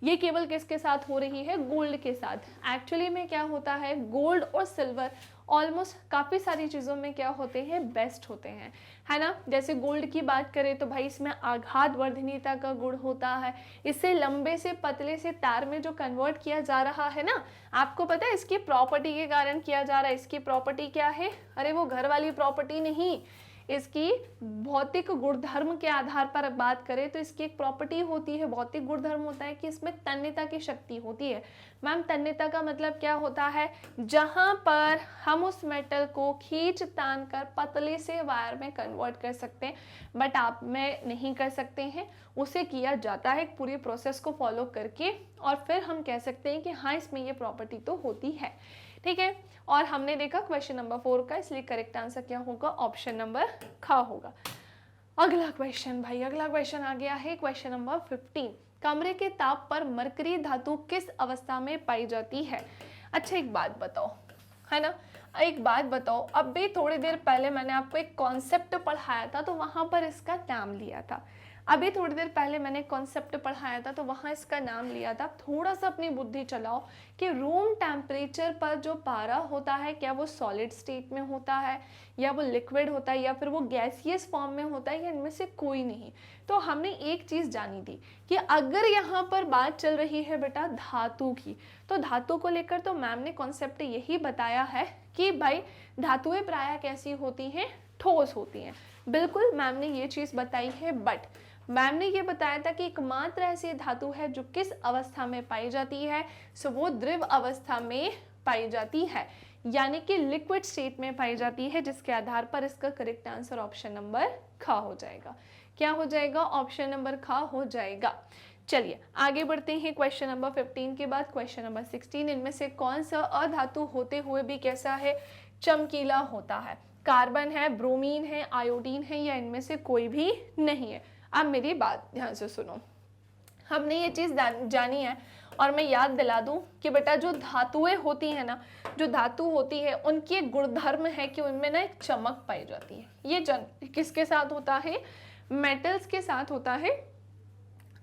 ये केवल किसके साथ हो रही है, गोल्ड के साथ। एक्चुअली में क्या होता है, गोल्ड और सिल्वर ऑलमोस्ट काफ़ी सारी चीज़ों में क्या होते हैं, बेस्ट होते हैं, है ना। जैसे गोल्ड की बात करें तो भाई इसमें आघात वर्धनीयता का गुण होता है, इसे लंबे से पतले से तार में जो कन्वर्ट किया जा रहा है ना, आपको पता है इसकी प्रॉपर्टी के कारण किया जा रहा है। इसकी प्रॉपर्टी क्या है, अरे वो घर वाली प्रॉपर्टी नहीं, इसकी भौतिक गुणधर्म के आधार पर बात करें तो इसकी एक प्रॉपर्टी होती है, भौतिक गुणधर्म होता है कि इसमें तन्यता की शक्ति होती है। मैम तन्यता का मतलब क्या होता है, जहां पर हम उस मेटल को खींच तान कर पतले से वायर में कन्वर्ट कर सकते हैं, बट आप में नहीं कर सकते हैं, उसे किया जाता है पूरी प्रोसेस को फॉलो करके, और फिर हम कह सकते हैं कि हाँ इसमें ये प्रॉपर्टी तो होती है, ठीक है। और हमने देखा क्वेश्चन नंबर 4 का, इसलिए करेक्ट आंसर क्या होगा, ऑप्शन नंबर ख होगा। अगला क्वेश्चन भाई, अगला क्वेश्चन आ गया है क्वेश्चन नंबर 15। कमरे के ताप पर मरकरी धातु किस अवस्था में पाई जाती है। अच्छा एक बात बताओ, है ना, एक बात बताओ, अभी थोड़ी देर पहले मैंने आपको एक कॉन्सेप्ट पढ़ाया था तो वहां पर इसका नाम लिया था। अभी थोड़ी देर पहले मैंने कॉन्सेप्ट पढ़ाया था तो वहाँ इसका नाम लिया था। थोड़ा सा अपनी बुद्धि चलाओ कि रूम टेम्परेचर पर जो पारा होता है, क्या वो सॉलिड स्टेट में होता है, या वो लिक्विड होता है, या फिर वो गैसियस फॉर्म में होता है, या इनमें से कोई नहीं। तो हमने एक चीज़ जानी थी कि अगर यहाँ पर बात चल रही है बेटा धातु की, तो धातु को लेकर तो मैम ने कॉन्सेप्ट यही बताया है कि भाई धातुएं प्रायः कैसी होती हैं, ठोस होती हैं। बिल्कुल मैम ने ये चीज़ बताई है, बट मैम ने ये बताया था कि एकमात्र ऐसी धातु है जो किस अवस्था में पाई जाती है, सो वो द्रव अवस्था में पाई जाती है, यानी कि लिक्विड स्टेट में पाई जाती है, जिसके आधार पर इसका करेक्ट आंसर ऑप्शन नंबर ख हो जाएगा। क्या हो जाएगा, ऑप्शन नंबर ख हो जाएगा। चलिए आगे बढ़ते हैं क्वेश्चन नंबर 15 के बाद क्वेश्चन नंबर 16। इनमें से कौन सा अधातु होते हुए भी कैसा है, चमकीला होता है। कार्बन है, ब्रोमीन है, आयोडीन है, या इनमें से कोई भी नहीं है। अब मेरी बात ध्यान से सुनो, हमने ये चीज़ जानी है, और मैं याद दिला दूं कि बेटा जो धातुएं होती हैं ना, जो धातु होती है उनकी एक गुणधर्म है कि उनमें ना एक चमक पाई जाती है। ये किसके साथ होता है, मेटल्स के साथ होता है,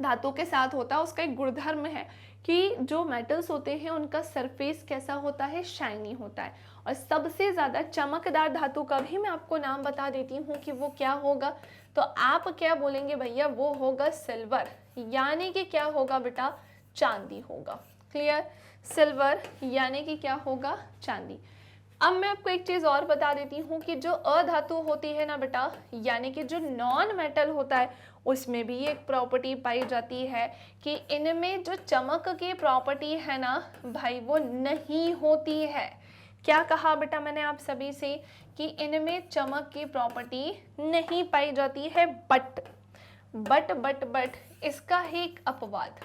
धातु के साथ होता है। उसका एक गुणधर्म है कि जो मेटल्स होते हैं उनका सरफेस कैसा होता है, शाइनी होता है। और सबसे ज़्यादा चमकदार धातु का भी मैं आपको नाम बता देती हूँ कि वो क्या होगा, तो आप क्या बोलेंगे भैया, वो होगा सिल्वर, यानी कि क्या होगा बेटा, चांदी होगा। क्लियर, सिल्वर यानी कि क्या होगा, चांदी। अब मैं आपको एक चीज़ और बता देती हूँ कि जो अधातु होती है ना बेटा, यानी कि जो नॉन मेटल होता है, उसमें भी एक प्रॉपर्टी पाई जाती है कि इनमें जो चमक की प्रॉपर्टी है ना भाई, वो नहीं होती है। क्या कहा बेटा मैंने आप सभी से कि इनमें चमक की प्रॉपर्टी नहीं पाई जाती है, बट इसका ही एक अपवाद,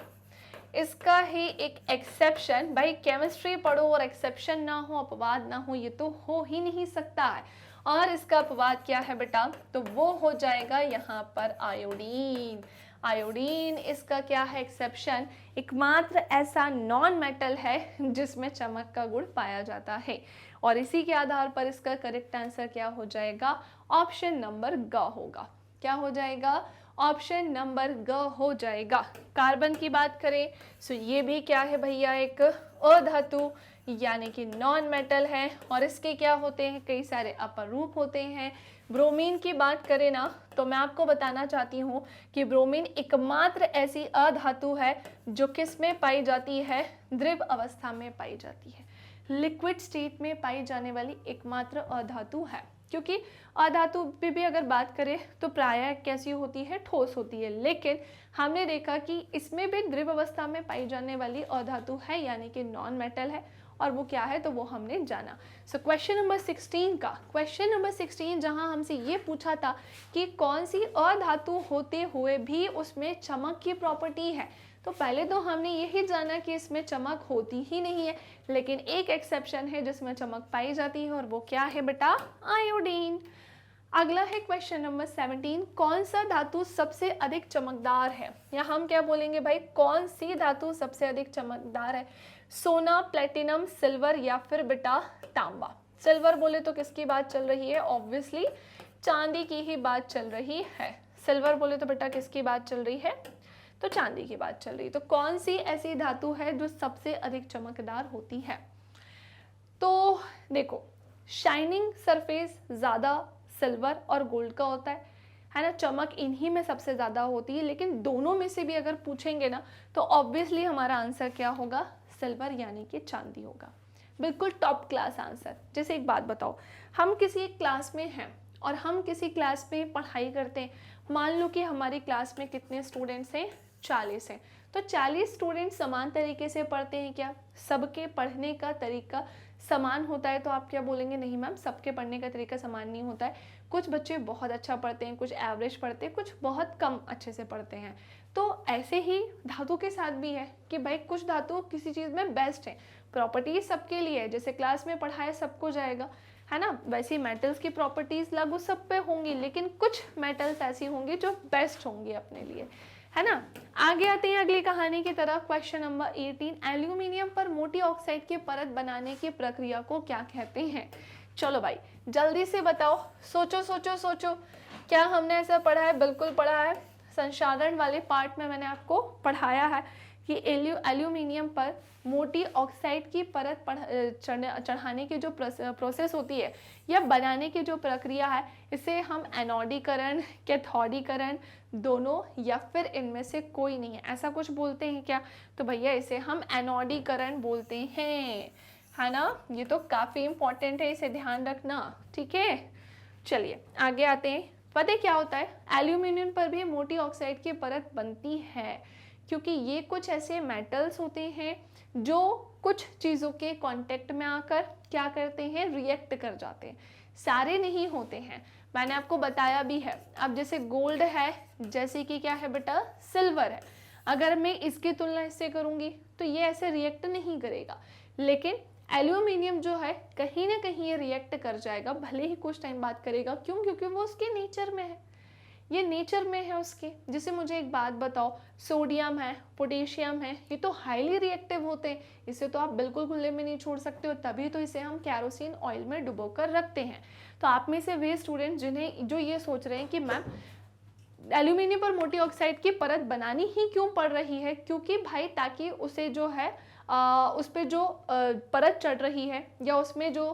इसका ही एक एक्सेप्शन। भाई केमिस्ट्री पढ़ो और एक्सेप्शन ना हो, अपवाद ना हो, ये तो हो ही नहीं सकता है। और इसका अपवाद क्या है बेटा, तो वो हो जाएगा यहाँ पर आयोडीन। आयोडीन इसका क्या है, एक्सेप्शन, एकमात्र ऐसा नॉन मेटल है जिसमें चमक का गुण पाया जाता है। और इसी के आधार पर इसका करेक्ट आंसर क्या हो जाएगा, ऑप्शन नंबर ग होगा। क्या हो जाएगा, ऑप्शन नंबर ग हो जाएगा। कार्बन की बात करें सो ये भी क्या है भैया, एक अधातु यानी कि नॉन मेटल है, और इसके क्या होते हैं, कई सारे अपर रूप होते हैं। ब्रोमीन की बात करें ना, तो मैं आपको बताना चाहती हूँ कि ब्रोमीन एकमात्र ऐसी अधातु है जो किस में पाई जाती है, द्रव अवस्था में पाई जाती है, लिक्विड स्टेट में पाई जाने वाली एकमात्र अधातु है। क्योंकि अधातु पे भी अगर बात करें तो प्रायः कैसी होती है, ठोस होती है, लेकिन हमने देखा कि इसमें भी द्रव अवस्था में पाई जाने वाली अधातु है, यानी कि नॉन मेटल है, और वो क्या है तो वो हमने जाना। सो क्वेश्चन नंबर 16 का, क्वेश्चन नंबर 16 जहां हमसे ये पूछा था कि कौन सी अधातु होते हुए भी उसमें चमक की प्रॉपर्टी है, तो पहले तो हमने यही जाना कि इसमें चमक होती ही नहीं है, लेकिन एक एक्सेप्शन है जिसमें चमक पाई जाती है, और वो क्या है बेटा, आयोडीन। अगला है क्वेश्चन नंबर 17, कौन सा धातु सबसे अधिक चमकदार है, या हम क्या बोलेंगे भाई, कौन सी धातु सबसे अधिक चमकदार है, सोना, प्लेटिनम, सिल्वर, या फिर बेटा तांबा। सिल्वर बोले तो किसकी बात चल रही है, ऑब्वियसली चांदी की ही बात चल रही है। सिल्वर बोले तो बेटा किसकी बात चल रही है? तो चांदी की बात चल रही है। तो कौन सी ऐसी धातु है जो सबसे अधिक चमकदार होती है? तो देखो, शाइनिंग सरफेस ज़्यादा सिल्वर और गोल्ड का होता है ना, चमक इन्हीं में सबसे ज़्यादा होती है, लेकिन दोनों में से भी अगर पूछेंगे ना तो ऑब्वियसली हमारा आंसर क्या होगा? सिल्वर यानी कि चांदी होगा। बिल्कुल टॉप क्लास आंसर। जैसे एक बात बताओ, हम किसी एक क्लास में हैं और हम किसी क्लास में पढ़ाई करते हैं, मान लो कि हमारी क्लास में कितने स्टूडेंट्स हैं? 40 हैं। तो 40 स्टूडेंट समान तरीके से पढ़ते हैं क्या? सबके पढ़ने का तरीका समान होता है? तो आप क्या बोलेंगे? नहीं मैम, सबके पढ़ने का तरीका समान नहीं होता है। कुछ बच्चे बहुत अच्छा पढ़ते हैं, कुछ एवरेज पढ़ते हैं, कुछ बहुत कम अच्छे से पढ़ते हैं। तो ऐसे ही धातु के साथ भी है कि भाई कुछ धातु किसी चीज़ में बेस्ट है, प्रॉपर्टीज सबके लिए है, जैसे क्लास में पढ़ाया सबको जाएगा, है ना, वैसे मेटल्स की प्रॉपर्टीज लागू सब पे होंगी, लेकिन कुछ मेटल्स ऐसी होंगी जो बेस्ट होंगी अपने लिए, है ना। आगे आते हैं अगली कहानी की तरफ। क्वेश्चन नंबर 18, एल्यूमिनियम पर मोटी ऑक्साइड की परत बनाने की प्रक्रिया को क्या कहते हैं? चलो भाई जल्दी से बताओ, सोचो सोचो सोचो, क्या हमने ऐसा पढ़ा है? बिल्कुल पढ़ा है, संसाधन वाले पार्ट में मैंने आपको पढ़ाया है कि एल्यूमिनियम पर मोटी ऑक्साइड की परत चढ़ाने की जो प्रोसेस होती है या बनाने की जो प्रक्रिया है, इसे हम एनोडीकरण, कैथोडीकरण दोनों या फिर इनमें से कोई नहीं है, ऐसा कुछ बोलते हैं क्या? तो भैया इसे हम एनोडीकरण बोलते हैं, है ना। ये तो काफ़ी इंपॉर्टेंट है, इसे ध्यान रखना, ठीक है। चलिए आगे आते हैं। पता है क्या होता है? एल्यूमिनियम पर भी मोटी ऑक्साइड की परत बनती है क्योंकि ये कुछ ऐसे मेटल्स होते हैं जो कुछ चीज़ों के कांटेक्ट में आकर क्या करते हैं? रिएक्ट कर जाते हैं। सारे नहीं होते हैं, मैंने आपको बताया भी है। अब जैसे गोल्ड है, जैसे कि क्या है बेटा? सिल्वर है। अगर मैं इसकी तुलना इससे करूँगी तो ये ऐसे रिएक्ट नहीं करेगा, लेकिन एल्यूमिनियम जो है कहीं ना कहीं ये रिएक्ट कर जाएगा, भले ही कुछ टाइम बाद करेगा। क्यों? क्योंकि वो उसके नेचर में है, ये नेचर में है उसके। जैसे मुझे एक बात बताओ, सोडियम है, पोटेशियम है, ये तो हाईली रिएक्टिव होते हैं, इसे तो आप बिल्कुल खुले में नहीं छोड़ सकते हो, तभी तो इसे हम कैरोसिन ऑयल में डुबो कर रखते हैं। तो आप में से वे स्टूडेंट जिन्हें जो ये सोच रहे हैं कि मैम एल्यूमिनियम पर मोटी ऑक्साइड की परत बनानी ही क्यों पड़ रही है, क्योंकि भाई ताकि उसे जो है उस पर जो परत चढ़ रही है या उसमें जो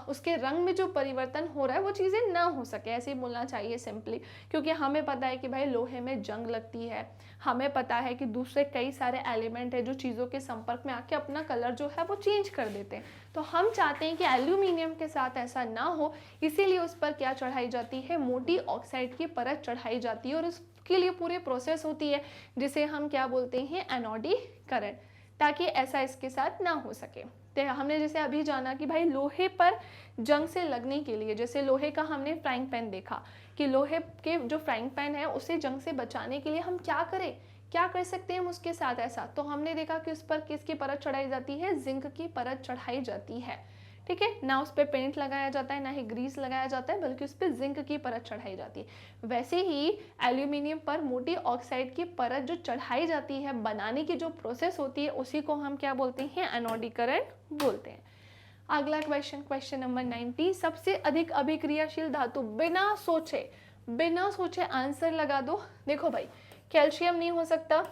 उसके रंग में जो परिवर्तन हो रहा है वो चीज़ें ना हो सके, ऐसे ही बोलना चाहिए सिंपली। क्योंकि हमें पता है कि भाई लोहे में जंग लगती है, हमें पता है कि दूसरे कई सारे एलिमेंट है जो चीज़ों के संपर्क में आके अपना कलर जो है वो चेंज कर देते हैं। तो हम चाहते हैं कि एल्यूमिनियम के साथ ऐसा ना हो, इसीलिए उस पर क्या चढ़ाई जाती है? मोटी ऑक्साइड की परत चढ़ाई जाती है, और उसके लिए पूरी प्रोसेस होती है जिसे हम क्या बोलते हैं? एनोडीकरण, ताकि ऐसा इसके साथ ना हो सके। तो हमने जैसे अभी जाना कि भाई लोहे पर जंग से लगने के लिए, जैसे लोहे का हमने फ्राइंग पैन देखा कि लोहे के जो फ्राइंग पैन है उसे जंग से बचाने के लिए हम क्या करें, क्या कर सकते हैं हम उसके साथ ऐसा? तो हमने देखा कि उस पर किसकी परत चढ़ाई जाती है? जिंक की परत चढ़ाई जाती है, ठीक है ना। उस पर पेंट लगाया जाता है, ना ही ग्रीस लगाया जाता है, बल्कि उस पर जिंक की परत चढ़ाई जाती है। वैसे ही एल्यूमिनियम पर मोटी ऑक्साइड की परत जो चढ़ाई जाती है, बनाने की जो प्रोसेस होती है, उसी को हम क्या बोलते हैं? एनोडीकरण बोलते हैं। अगला क्वेश्चन, क्वेश्चन नंबर 90, सबसे अधिक अभिक्रियाशील धातु? बिना सोचे आंसर लगा दो। देखो भाई, कैल्शियम नहीं हो सकता,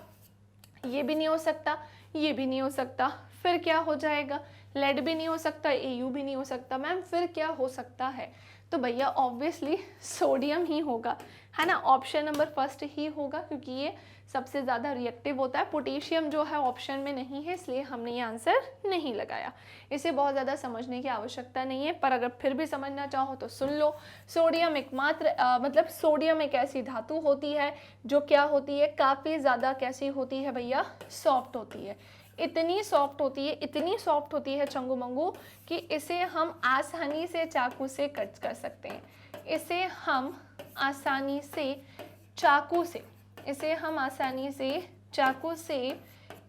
ये भी नहीं हो सकता, ये भी नहीं हो सकता, फिर क्या हो जाएगा? लेड भी नहीं हो सकता, एयू भी नहीं हो सकता। मैम फिर क्या हो सकता है? तो भैया ऑब्वियसली सोडियम ही होगा, है ना। ऑप्शन नंबर फर्स्ट ही होगा, क्योंकि ये सबसे ज़्यादा रिएक्टिव होता है। पोटेशियम जो है ऑप्शन में नहीं है, इसलिए हमने ये आंसर नहीं लगाया। इसे बहुत ज़्यादा समझने की आवश्यकता नहीं है, पर अगर फिर भी समझना चाहो तो सुन लो। सोडियम एकमात्र मतलब सोडियम एक ऐसी धातु होती है जो क्या होती है? काफ़ी ज़्यादा कैसी होती है भैया? सॉफ्ट होती है। इतनी सॉफ्ट होती है, इतनी सॉफ्ट होती है चंगू मंगू, कि इसे हम आसानी से चाकू से कट कर सकते हैं। इसे हम आसानी से चाकू से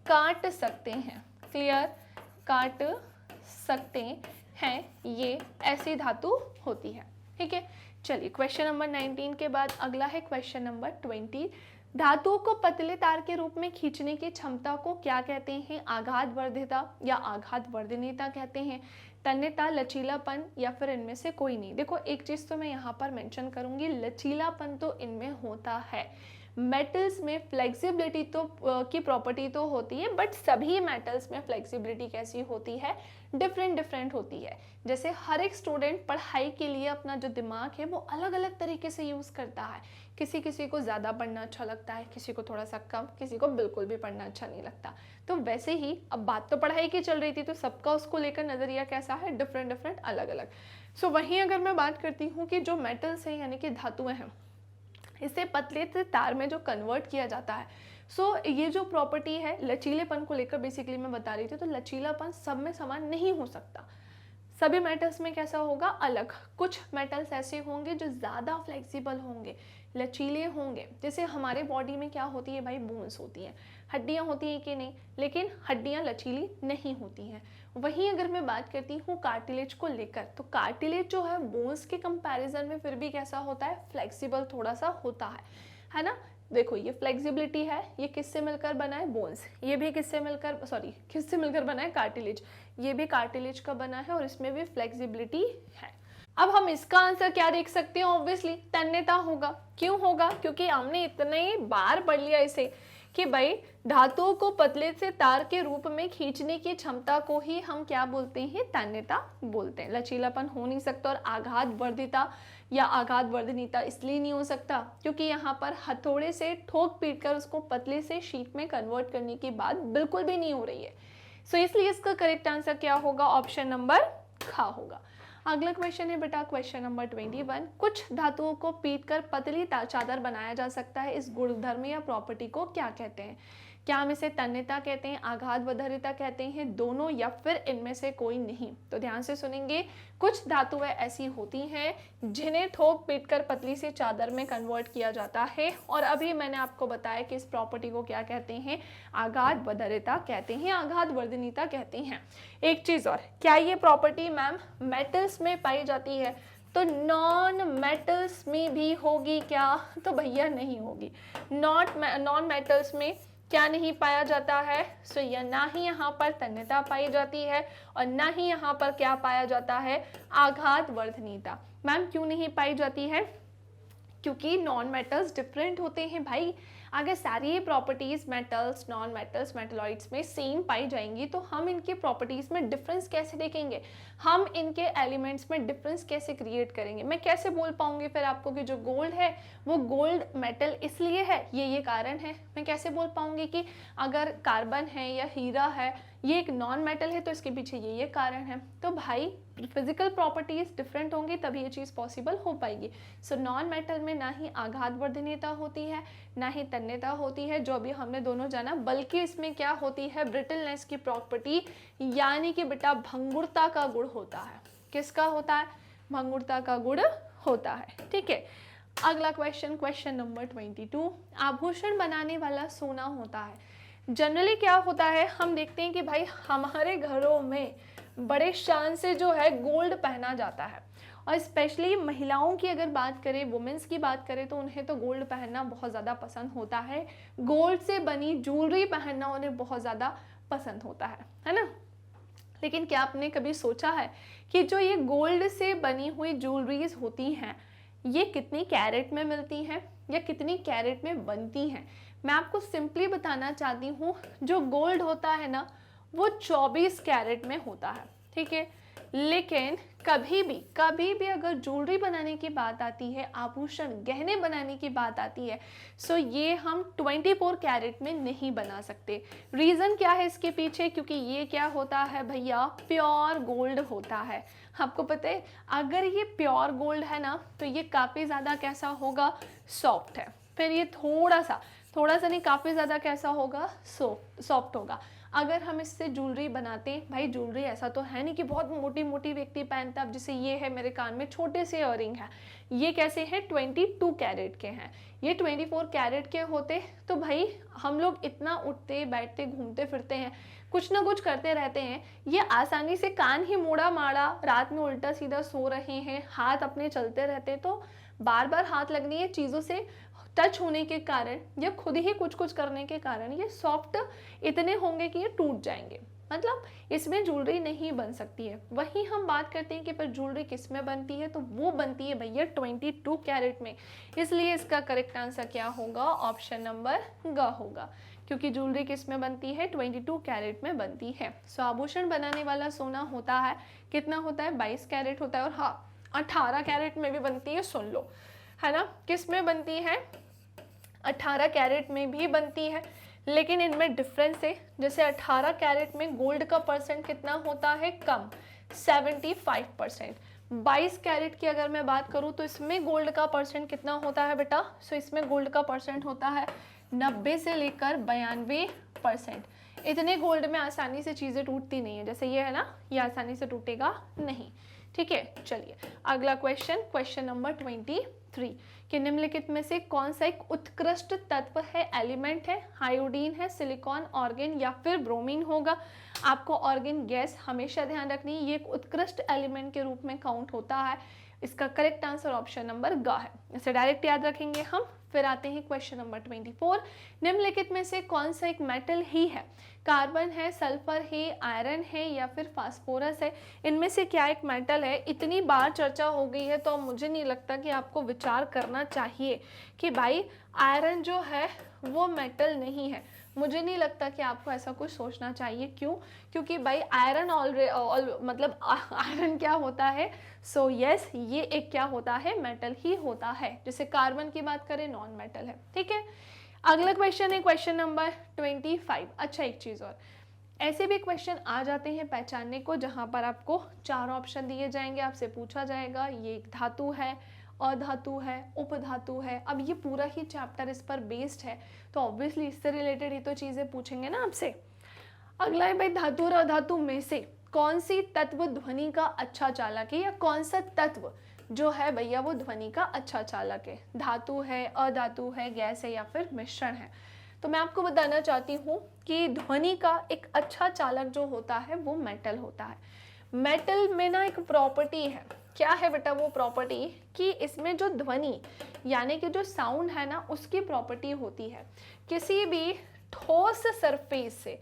काट सकते हैं। क्लियर? काट सकते हैं, ये ऐसी धातु होती है, ठीक है। चलिए क्वेश्चन नंबर 19 के बाद अगला है क्वेश्चन नंबर 20। धातुओं को पतले तार के रूप में खींचने की क्षमता को क्या कहते हैं? आघात वर्धिता या आघात वर्धनीयता कहते हैं। तन्यता, लचीलापन या फिर इनमें से कोई नहीं। देखो एक चीज़ तो मैं यहाँ पर मेंशन करूँगी, लचीलापन तो इनमें होता है। मेटल्स में फ्लेक्सिबिलिटी तो की प्रॉपर्टी तो होती है, बट सभी मेटल्स में फ्लेक्सिबिलिटी कैसी होती है, डिफरेंट डिफरेंट होती है। जैसे हर एक स्टूडेंट पढ़ाई के लिए अपना जो दिमाग है वो अलग अलग तरीके से यूज़ करता है। किसी किसी को ज़्यादा पढ़ना अच्छा लगता है, किसी को थोड़ा सा कम, किसी को बिल्कुल भी पढ़ना अच्छा नहीं लगता। तो वैसे ही अब बात तो पढ़ाई की चल रही थी, तो सबका उसको लेकर नज़रिया कैसा है, डिफरेंट डिफरेंट, अलग अलग। सो वहीं अगर मैं बात करती हूँ कि जो मेटल्स हैं यानी कि धातुएं हैं, इसे पतले से तार में जो कन्वर्ट किया जाता है, सो ये जो प्रॉपर्टी है लचीलेपन को लेकर बेसिकली मैं बता रही थी। तो लचीलापन सब में समान नहीं हो सकता, सभी मेटल्स में कैसा होगा, अलग। कुछ मेटल्स ऐसे होंगे जो ज़्यादा फ्लेक्सिबल होंगे, लचीले होंगे। जैसे हमारे बॉडी में क्या होती है भाई, बोन्स होती हैं, हड्डियाँ होती हैं कि नहीं, लेकिन हड्डियाँ लचीली नहीं होती हैं। वहीं अगर मैं बात करती हूँ कार्टिलेज को लेकर, तो कार्टिलेज जो है बोन्स के कंपैरिजन में फिर भी कैसा होता है, फ्लेक्सिबल थोड़ा सा होता है ना। देखो ये फ्लेक्सिबिलिटी है, ये किससे मिलकर बना है, बोन्स। ये भी किससे मिलकर, किससे मिलकर बना है, कार्टिलेज। ये भी कार्टिलेज का बना है और इसमें भी फ्लेक्सिबिलिटी है। अब हम इसका आंसर क्या देख सकते हैं, ऑब्वियसली तन्यता होगा। क्यों होगा, क्योंकि हमने इतने बार पढ़ लिया इसे कि भाई धातुओं को पतले से तार के रूप में खींचने की क्षमता को ही हम क्या बोलते हैं, तन्यता बोलते हैं। लचीलापन हो नहीं सकता। और आघात वर्धिता या आघात वर्धनीयता इसलिए नहीं हो सकता क्योंकि यहाँ पर हथौड़े से ठोक पीट कर उसको पतले से शीट में कन्वर्ट करने की बात बिल्कुल भी नहीं हो रही है। सो इसलिए इसका करेक्ट आंसर क्या होगा, ऑप्शन नंबर ख होगा। अगला क्वेश्चन है बेटा क्वेश्चन नंबर 21। कुछ धातुओं को पीट कर पतली चादर बनाया जा सकता है, इस गुणधर्म या प्रॉपर्टी को क्या कहते हैं। क्या हम इसे तन्यता कहते हैं, आघात वर्धनीयता कहते हैं, दोनों, या फिर इनमें से कोई नहीं। तो ध्यान से सुनेंगे। कुछ धातुएं ऐसी होती हैं जिन्हें ठोक पीट कर पतली सी चादर में कन्वर्ट किया जाता है, और अभी मैंने आपको बताया कि इस प्रॉपर्टी को क्या कहते हैं, आघात वर्धनीयता कहते हैं, आघात वर्धनीयता कहते हैं। एक चीज और, क्या ये प्रॉपर्टी मैम मेटल्स में पाई जाती है, तो नॉन मेटल्स में भी होगी क्या, तो भैया नहीं होगी। नॉन मेटल्स में क्या नहीं पाया जाता है, सो या ना ही यहाँ पर तन्यता पाई जाती है और ना ही यहाँ पर क्या पाया जाता है, आघात वर्धनीयता। मैम क्यों नहीं पाई जाती है, क्योंकि नॉन मेटल्स डिफरेंट होते हैं भाई। अगर सारी properties metals, non metals, metalloids में सेम पाई जाएंगी तो हम इनके प्रॉपर्टीज में डिफरेंस कैसे देखेंगे, हम इनके एलिमेंट्स में डिफरेंस कैसे क्रिएट करेंगे। मैं कैसे बोल पाऊंगी फिर आपको कि जो गोल्ड है वो गोल्ड मेटल इसलिए है, ये कारण है। मैं कैसे बोल पाऊंगी कि अगर कार्बन है या हीरा है ये एक नॉन मेटल है तो इसके पीछे ये कारण है। तो भाई फिजिकल प्रॉपर्टीज डिफरेंट होंगी तभी ये चीज़ पॉसिबल हो पाएगी। सो नॉन मेटल में ना ही आघात वर्धनीयता होती है ना ही तन्यता होती है, जो अभी हमने दोनों जाना, बल्कि इसमें क्या होती है, ब्रिटलनेस की प्रॉपर्टी, यानी कि बेटा भंगुरता का गुण होता है। किसका होता है, भंगुरता का गुण होता है। ठीक है, अगला क्वेश्चन, क्वेश्चन नंबर 22। आभूषण बनाने वाला सोना होता है। जनरली क्या होता है, हम देखते हैं कि भाई हमारे घरों में बड़े शान से जो है गोल्ड पहना जाता है, और स्पेशली महिलाओं की अगर बात करें, वुमेन्स की बात करें, तो उन्हें तो गोल्ड पहनना बहुत ज़्यादा पसंद होता है। गोल्ड से बनी ज्वेलरी पहनना उन्हें बहुत ज़्यादा पसंद होता है ना। लेकिन क्या आपने कभी सोचा है कि जो ये गोल्ड से बनी हुई ज्वेलरीज होती हैं ये कितनी कैरेट में मिलती हैं या कितनी कैरेट में बनती हैं। मैं आपको सिंपली बताना चाहती हूँ, जो गोल्ड होता है ना वो 24 कैरेट में होता है, ठीक है। लेकिन कभी भी अगर ज्वेलरी बनाने की बात आती है, आभूषण गहने बनाने की बात आती है, सो ये हम 24 कैरेट में नहीं बना सकते। रीज़न क्या है इसके पीछे, क्योंकि ये क्या होता है भैया, प्योर गोल्ड होता है। आपको पता है अगर ये प्योर गोल्ड है ना तो ये काफ़ी ज़्यादा कैसा होगा, सॉफ्ट है। फिर ये थोड़ा सा नहीं, काफ़ी ज़्यादा कैसा होगा, सॉफ्ट होगा। अगर हम इससे ज्वेलरी बनाते हैं, भाई ज्वेलरी ऐसा तो है नहीं कि बहुत मोटी मोटी व्यक्ति पहनता है। अब जैसे ये है मेरे कान में छोटे से इयररिंग है, ये कैसे हैं, 22 कैरेट के हैं, ये 24 कैरेट के होते तो भाई हम लोग इतना उठते बैठते घूमते फिरते हैं, कुछ ना कुछ करते रहते हैं, ये आसानी से कान ही मोड़ा माड़ा, रात में उल्टा सीधा सो रहे हैं, हाथ अपने चलते रहते, तो बार बार हाथ लगनी है चीज़ों से टच होने के कारण या खुद ही कुछ करने के कारण ये सॉफ्ट इतने होंगे कि ये टूट जाएंगे, मतलब इसमें ज्वेलरी नहीं बन सकती है। वहीं हम बात करते हैं कि पर ज्वेलरी किस में बनती है, तो वो बनती है भैया 22 कैरेट में। इसलिए इसका करेक्ट आंसर क्या होगा, ऑप्शन नंबर ग होगा, क्योंकि ज्वेलरी किस में बनती है, 22 कैरेट में बनती है। सो आभूषण बनाने वाला सोना होता है, कितना होता है, 22 कैरेट होता है। और हाँ, 18 कैरेट में भी बनती है, सुन लो, है ना, किस में बनती है, 18 कैरेट में भी बनती है, लेकिन इनमें डिफरेंस है। जैसे 18 कैरेट में गोल्ड का परसेंट कितना होता है, कम, 75%। 22 कैरेट की अगर मैं बात करूं तो इसमें गोल्ड का परसेंट कितना होता है बेटा, सो इसमें गोल्ड का परसेंट होता है 90 से लेकर 92%। इतने गोल्ड में आसानी से चीज़ें टूटती नहीं है, जैसे ये है ना, ये आसानी से टूटेगा नहीं। ठीक है, चलिए अगला क्वेश्चन, क्वेश्चन नंबर 23 कि निम्नलिखित में से कौन सा एक उत्कृष्ट तत्व है, एलिमेंट है, आयोडीन है, सिलिकॉन, ऑर्गेन या फिर ब्रोमीन होगा। आपको ऑर्गेन गैस हमेशा ध्यान रखनी है, ये एक उत्कृष्ट एलिमेंट के रूप में काउंट होता है। इसका करेक्ट आंसर ऑप्शन नंबर ग है, इसे डायरेक्ट याद रखेंगे हम। फिर आते हैं क्वेश्चन नंबर 24, निम्नलिखित में से कौन सा एक मेटल ही है, कार्बन है, सल्फर है, आयरन है या फिर फास्फोरस है। इनमें से क्या एक मेटल है, इतनी बार चर्चा हो गई है तो मुझे नहीं लगता कि आपको विचार करना चाहिए कि भाई आयरन जो है वो मेटल नहीं है। मुझे नहीं लगता कि आपको ऐसा कुछ सोचना चाहिए। क्यों, क्योंकि भाई आयरन मतलब आयरन क्या होता है, सो यस ये एक क्या होता है, मेटल ही होता है। जैसे कार्बन की बात करें, नॉन मेटल है। ठीक है, अगला क्वेश्चन है क्वेश्चन नंबर 25। अच्छा, एक चीज़ और, ऐसे भी क्वेश्चन आ जाते हैं पहचानने को जहाँ पर आपको 4 ऑप्शन दिए जाएंगे, आपसे पूछा जाएगा ये एक धातु है, अधातु है, उपधातु है। अब ये पूरा ही चैप्टर इस पर बेस्ड है, तो ऑब्वियसली इससे रिलेटेड ही तो चीज़ें पूछेंगे ना आपसे। अगला है भाई, धातु और अधातु में से कौन सी तत्व ध्वनि का अच्छा चालक है, या कौन सा तत्व जो है भैया वो ध्वनि का अच्छा चालक है, धातु है, अधातु है, गैस है या फिर मिश्रण है। तो मैं आपको बताना चाहती हूँ कि ध्वनि का एक अच्छा चालक जो होता है वो मेटल होता है। मेटल में ना एक प्रॉपर्टी है, क्या है बेटा वो प्रॉपर्टी, कि इसमें जो ध्वनि यानी कि जो साउंड है ना, उसकी प्रॉपर्टी होती है किसी भी ठोस सरफेस से,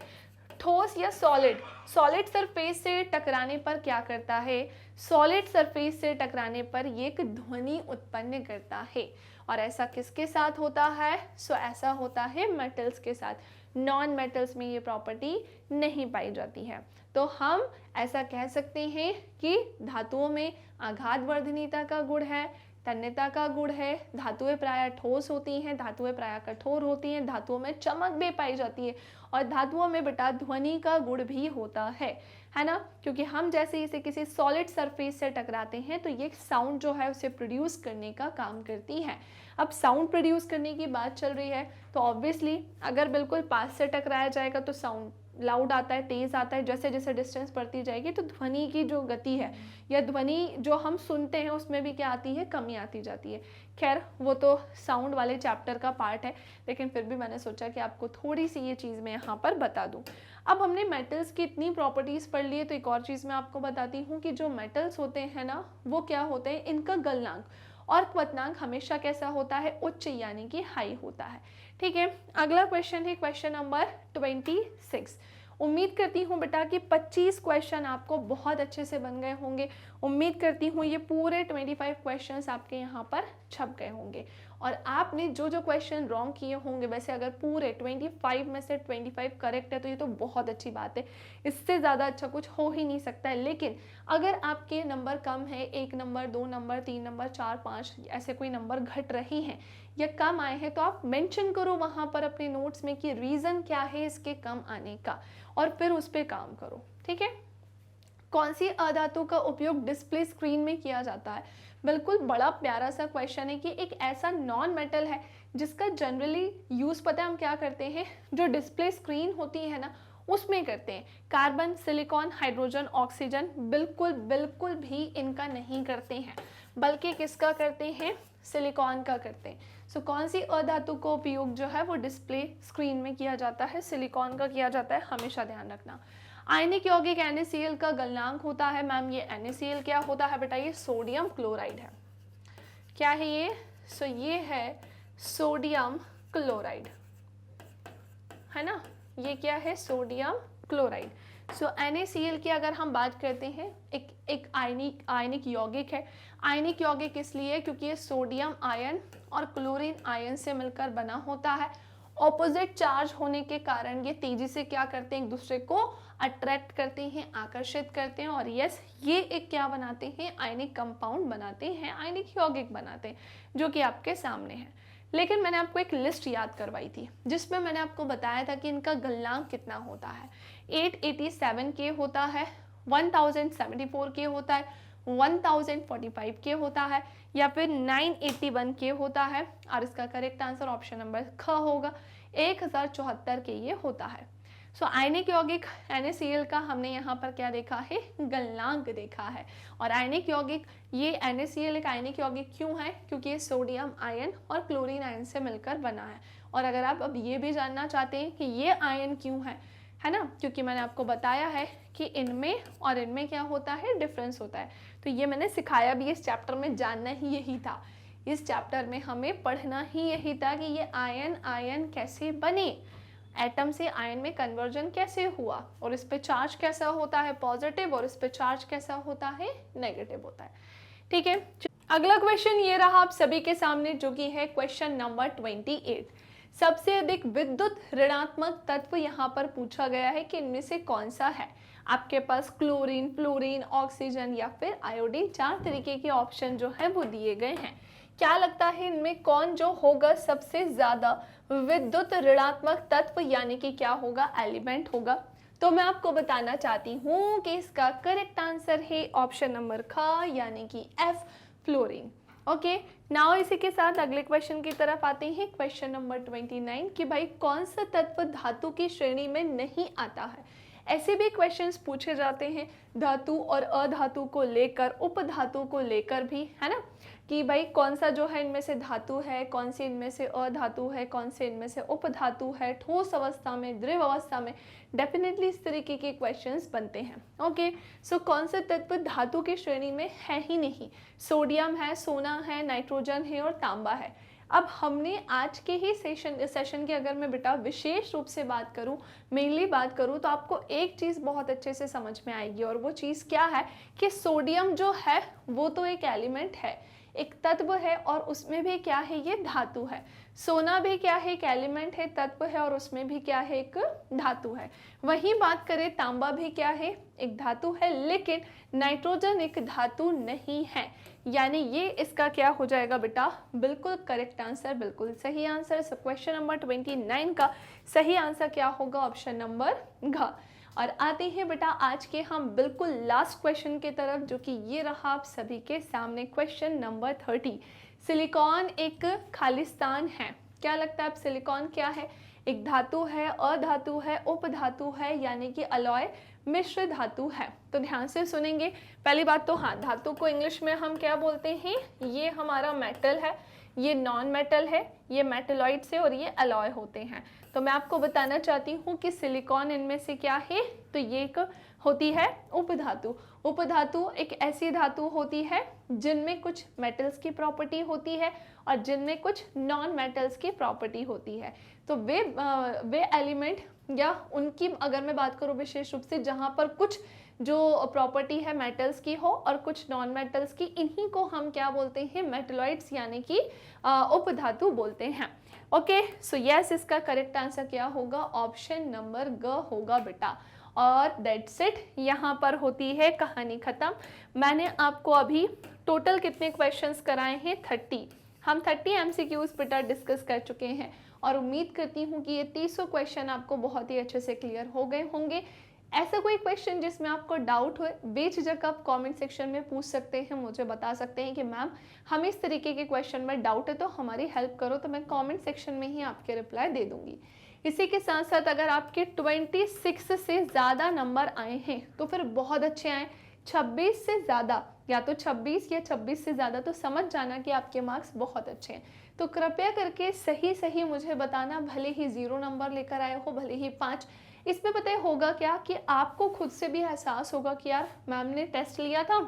ठोस या सॉलिड सरफेस से टकराने पर क्या करता है, सॉलिड सरफेस से टकराने पर ये एक ध्वनि उत्पन्न करता है। और ऐसा किसके साथ होता है, सो ऐसा होता है मेटल्स के साथ। नॉन मेटल्स में ये प्रॉपर्टी नहीं पाई जाती है। तो हम ऐसा कह सकते हैं कि धातुओं में आघातवर्धनीयता का गुण है, तन्यता का गुण है, धातुएं प्रायः ठोस होती हैं, धातुएं प्रायः कठोर होती हैं, धातुओं में चमक भी पाई जाती है, और धातुओं में बेटा ध्वनि का गुण भी होता है ना, क्योंकि हम जैसे इसे किसी सॉलिड सरफेस से टकराते हैं तो ये साउंड जो है उसे प्रोड्यूस करने का काम करती है। अब साउंड प्रोड्यूस करने की बात चल रही है तो ऑब्वियसली अगर बिल्कुल पास से टकराया जाएगा तो साउंड लाउड आता है, तेज आता है। जैसे जैसे डिस्टेंस बढ़ती जाएगी तो ध्वनि की जो गति है या ध्वनि जो हम सुनते हैं उसमें भी क्या आती है, कमी आती जाती है। खैर वो तो साउंड वाले चैप्टर का पार्ट है, लेकिन फिर भी मैंने सोचा कि आपको थोड़ी सी ये चीज़ मैं यहाँ पर बता दूँ। अब हमने मेटल्स की इतनी प्रॉपर्टीज़ पढ़ ली है तो एक और चीज़ मैं आपको बताती हूँ कि जो मेटल्स होते हैं ना वो क्या होते हैं, इनका गलनांक और क्वथनांक हमेशा कैसा होता है, उच्च यानी कि हाई होता है। ठीक है, अगला क्वेश्चन है क्वेश्चन नंबर 26। उम्मीद करती हूँ बेटा कि 25 क्वेश्चन आपको बहुत अच्छे से बन गए होंगे। उम्मीद करती हूँ ये पूरे 25 क्वेश्चंस आपके यहाँ पर छप गए होंगे, और आपने जो जो क्वेश्चन रॉन्ग किए होंगे, वैसे अगर पूरे 25 में से 25 करेक्ट है तो ये तो बहुत अच्छी बात है, इससे ज़्यादा अच्छा कुछ हो ही नहीं सकता है। लेकिन अगर आपके नंबर कम है, 1 नंबर, 2 नंबर, 3 नंबर, 4, 5 ऐसे कोई नंबर घट रही हैं या कम आए हैं, तो आप मेंशन करो वहाँ पर अपने नोट्स में कि रीज़न क्या है इसके कम आने का, और फिर उस पर काम करो। ठीक है, कौन सी अधातु का उपयोग डिस्प्ले स्क्रीन में किया जाता है। बिल्कुल बड़ा प्यारा सा क्वेश्चन है कि एक ऐसा नॉन मेटल है जिसका जनरली यूज़ पता है हम क्या करते हैं, जो डिस्प्ले स्क्रीन होती है ना उसमें करते हैं। कार्बन, सिलिकॉन, हाइड्रोजन, ऑक्सीजन बिल्कुल बिल्कुल भी इनका नहीं करते हैं, बल्कि किसका करते हैं, सिलिकॉन का करते हैं। सो कौन सी अधातु का उपयोग जो है वो डिस्प्ले स्क्रीन में किया जाता है, सिलिकॉन का किया जाता है, हमेशा ध्यान रखना। आयनिक यौगिक NaCl का गलनांक होता है, मैम ये NaCl क्या होता है बेटा, ये सोडियम क्लोराइड है। क्या है ये, सो ये है सोडियम क्लोराइड, है ना, ये क्या है, सोडियम क्लोराइड। सो NaCl की अगर हम बात करते हैं, एक आयनिक यौगिक है। आयनिक यौगिक इसलिए क्योंकि ये सोडियम आयन और क्लोरीन आयन से मिलकर बना होता है। ऑपोजिट चार्ज होने के कारण ये तेजी से क्या करते हैं, एक दूसरे को अट्रैक्ट करते हैं, आकर्षित करते हैं, और यस ये एक क्या बनाते हैं, आयनिक कंपाउंड बनाते हैं, आयनिक यौगिक बनाते हैं, जो कि आपके सामने है। लेकिन मैंने आपको एक लिस्ट याद करवाई थी जिसमें मैंने आपको बताया था कि इनका गलनांक कितना होता है। 887 के होता है, 1074 के होता है, 1045 के होता है, या फिर 981 के होता है, और इसका करेक्ट आंसर ऑप्शन नंबर ख होगा, 1074 के ये होता है। सो आयनिक यौगिक NaCl का हमने यहाँ पर क्या देखा है, गलनांक देखा है। और आयनिक यौगिक, ये NaCl एक आयनिक यौगिक क्यों है, क्योंकि ये सोडियम आयन और क्लोरीन आयन से मिलकर बना है। और अगर आप अब ये भी जानना चाहते हैं कि ये आयन क्यों है ना, क्योंकि मैंने आपको बताया है कि इनमें और इनमें क्या होता है, डिफरेंस होता है। तो ये मैंने सिखाया भी, इस चैप्टर में जानना ही यही था, इस चैप्टर में हमें पढ़ना ही यही था कि ये आयन कैसे बने, एटम से आयन में कन्वर्जन कैसे हुआ, और इस पे चार्ज कैसा होता है, पॉजिटिव, और इस पे चार्ज कैसा होता है, नेगेटिव होता है। ठीक है, अगला क्वेश्चन ये रहा आप सभी के सामने, जो कि है क्वेश्चन नंबर 28। सबसे अधिक विद्युत ऋणात्मक तत्व यहाँ पर पूछा गया है कि इनमें से कौन सा है। आपके पास क्लोरीन, फ्लोरीन, ऑक्सीजन या फिर आयोडीन, 4 तरीके के ऑप्शन जो है वो दिए गए हैं। क्या लगता है इनमें कौन जो होगा सबसे ज्यादा विद्युत ऋणात्मक तत्व, यानी कि क्या होगा, एलिमेंट होगा। तो मैं आपको बताना चाहती हूँ कि इसका करेक्ट आंसर है ऑप्शन नंबर ख, यानी कि F, फ्लोरीन। ओके, नाउ इसी के साथ अगले क्वेश्चन की तरफ आते हैं, क्वेश्चन नंबर 29, कि भाई कौन सा तत्व धातु की श्रेणी में नहीं आता है। ऐसे भी क्वेश्चंस पूछे जाते हैं धातु और अधातु को लेकर, उपधातु को लेकर भी, है ना, कि भाई कौन सा जो है इनमें से धातु है, कौन सी इनमें से अधातु है, कौन से इनमें से उपधातु है, ठोस अवस्था में, द्रव अवस्था में, डेफिनेटली इस तरीके के क्वेश्चंस बनते हैं। ओके, सो कौन सा तत्व धातु की श्रेणी में है ही नहीं, सोडियम है, सोना है, नाइट्रोजन है और तांबा है। अब हमने आज के ही सेशन की अगर मैं बेटा विशेष रूप से बात करूं, मेनली बात करूं, तो आपको एक चीज़ बहुत अच्छे से समझ में आएगी, और वो चीज़ क्या है कि सोडियम जो है वो तो एक एलिमेंट है, एक तत्व है, और उसमें भी क्या है, ये धातु है। सोना भी क्या है, एक एलिमेंट है, तत्व है, और उसमें भी क्या है, एक धातु है। वहीं बात करें तांबा भी क्या है, एक धातु है, लेकिन नाइट्रोजन एक धातु नहीं है। यानी ये इसका क्या हो जाएगा बेटा, बिल्कुल करेक्ट आंसर, बिल्कुल सही आंसर। सो क्वेश्चन नंबर 29 का सही आंसर क्या होगा, ऑप्शन नंबर घ। और आते हैं बेटा आज के हम बिल्कुल लास्ट क्वेश्चन की तरफ, जो कि ये रहा आप सभी के सामने, क्वेश्चन नंबर 30। सिलिकॉन एक खालिस्तान है। क्या लगता है आप, सिलिकॉन क्या है, एक धातु है, अधातु है, उपधातु है, यानी कि अलॉय, मिश्र धातु है। तो ध्यान से सुनेंगे। पहली बात तो हाँ, धातु को इंग्लिश में हम क्या बोलते हैं, ये हमारा मेटल है, ये नॉन मेटल है, ये मेटलॉइड्स है, और ये अलॉय होते हैं। तो मैं आपको बताना चाहती हूँ कि सिलिकॉन इनमें से क्या है, तो ये एक होती है उपधातु। उपधातु एक ऐसी धातु होती है जिनमें कुछ मेटल्स की प्रॉपर्टी होती है और जिनमें कुछ नॉन मेटल्स की प्रॉपर्टी होती है। तो वे एलिमेंट या उनकी अगर मैं बात करूँ विशेष रूप से, जहाँ पर कुछ जो प्रॉपर्टी है मेटल्स की हो और कुछ नॉन मेटल्स की, इन्हीं को हम क्या बोलते हैं, मेटलॉइड्स, यानी कि उपधातु बोलते हैं। ओके, सो यस, इसका करेक्ट आंसर क्या होगा, ऑप्शन नंबर ग होगा बेटा। और दैट्स इट, यहाँ पर होती है कहानी खत्म। मैंने आपको अभी टोटल कितने क्वेश्चंस कराए हैं, 30। हम 30 MCQs बेटा डिस्कस कर चुके हैं, और उम्मीद करती हूँ कि ये 300 क्वेश्चन आपको बहुत ही अच्छे से क्लियर हो गए होंगे। ऐसा कोई क्वेश्चन जिसमें आपको डाउट हो, बेझिझक आप कमेंट सेक्शन में पूछ सकते हैं, मुझे बता सकते हैं कि मैम हमें इस तरीके के क्वेश्चन में डाउट है, तो हमारी हेल्प करो, तो मैं कमेंट सेक्शन में ही आपके रिप्लाई दे दूंगी। इसी के साथ साथ अगर आपके 26 से ज़्यादा नंबर आए हैं तो फिर बहुत अच्छे आए, 26 से ज़्यादा, या तो 26 या 26 से ज़्यादा, तो समझ जाना कि आपके मार्क्स बहुत अच्छे हैं। तो कृपया करके सही मुझे बताना, भले ही 0 नंबर लेकर आए हो, भले ही 5। इसमें पता है होगा क्या कि आपको खुद से भी एहसास होगा कि यार मैम ने टेस्ट लिया था,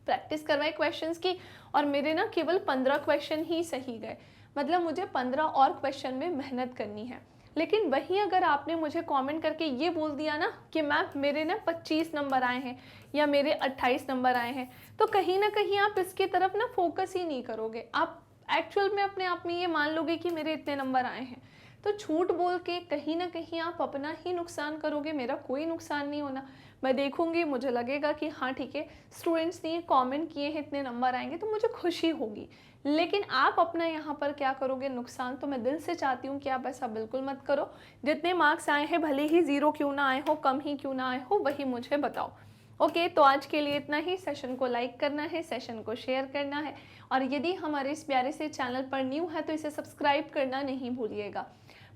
प्रैक्टिस करवाई क्वेश्चंस की, और मेरे ना केवल 15 क्वेश्चन ही सही गए, मतलब मुझे 15 और क्वेश्चन में मेहनत करनी है। लेकिन वहीं अगर आपने मुझे कमेंट करके ये बोल दिया ना कि मैम मेरे ना 25 नंबर आए हैं या मेरे 28 नंबर आए हैं, तो कहीं ना कहीं आप इसकी तरफ ना फोकस ही नहीं करोगे, आप एक्चुअल में अपने आप में ये मान लोगे कि मेरे इतने नंबर आए हैं। तो झूठ बोल के कहीं ना कहीं आप अपना ही नुकसान करोगे, मेरा कोई नुकसान नहीं होना। मैं देखूंगी, मुझे लगेगा कि हाँ ठीक है, स्टूडेंट्स ने ये कमेंट किए हैं, इतने नंबर आएंगे, तो मुझे खुशी होगी। लेकिन आप अपना यहाँ पर क्या करोगे, नुकसान। तो मैं दिल से चाहती हूँ कि आप ऐसा बिल्कुल मत करो। जितने मार्क्स आए हैं, भले ही 0 क्यों ना आए हो, कम ही क्यों ना आए हो, वही मुझे बताओ। ओके, तो आज के लिए इतना ही। सेशन को लाइक करना है, सेशन को शेयर करना है, और यदि हमारे इस प्यारे से चैनल पर न्यू है तो इसे सब्सक्राइब करना नहीं भूलिएगा।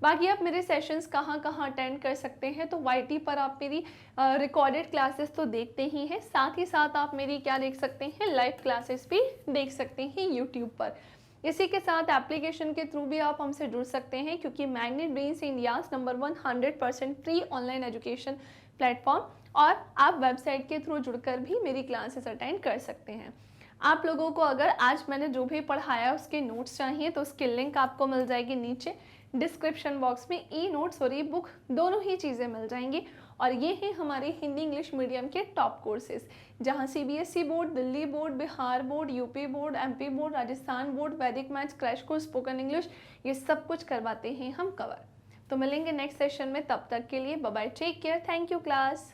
बाकी आप मेरे सेशंस कहाँ कहाँ अटेंड कर सकते हैं, तो YT पर आप मेरी रिकॉर्डेड क्लासेस तो देखते ही हैं, साथ ही साथ आप मेरी क्या देख सकते हैं, लाइव क्लासेस भी देख सकते हैं यूट्यूब पर। इसी के साथ एप्लीकेशन के थ्रू भी आप हमसे जुड़ सकते हैं, क्योंकि magnet brains India's number 1 100% free online education platform, और आप वेबसाइट के थ्रू जुड़कर भी मेरी क्लासेस अटेंड कर सकते हैं। आप लोगों को अगर आज मैंने जो भी पढ़ाया उसके नोट्स चाहिए तो उसकी लिंक आपको मिल जाएगी नीचे डिस्क्रिप्शन बॉक्स में। ई नोट्स और ई बुक दोनों ही चीज़ें मिल जाएंगी। और ये हैं हमारे हिंदी इंग्लिश मीडियम के टॉप कोर्सेज, जहाँ CBSE board, Delhi board, Bihar board, UP board, MP board, Rajasthan board, Vedic maths, crash course, spoken English, ये सब कुछ करवाते हैं हम कवर। तो मिलेंगे नेक्स्ट सेशन में, तब तक के लिए bye bye, take care, thank you class.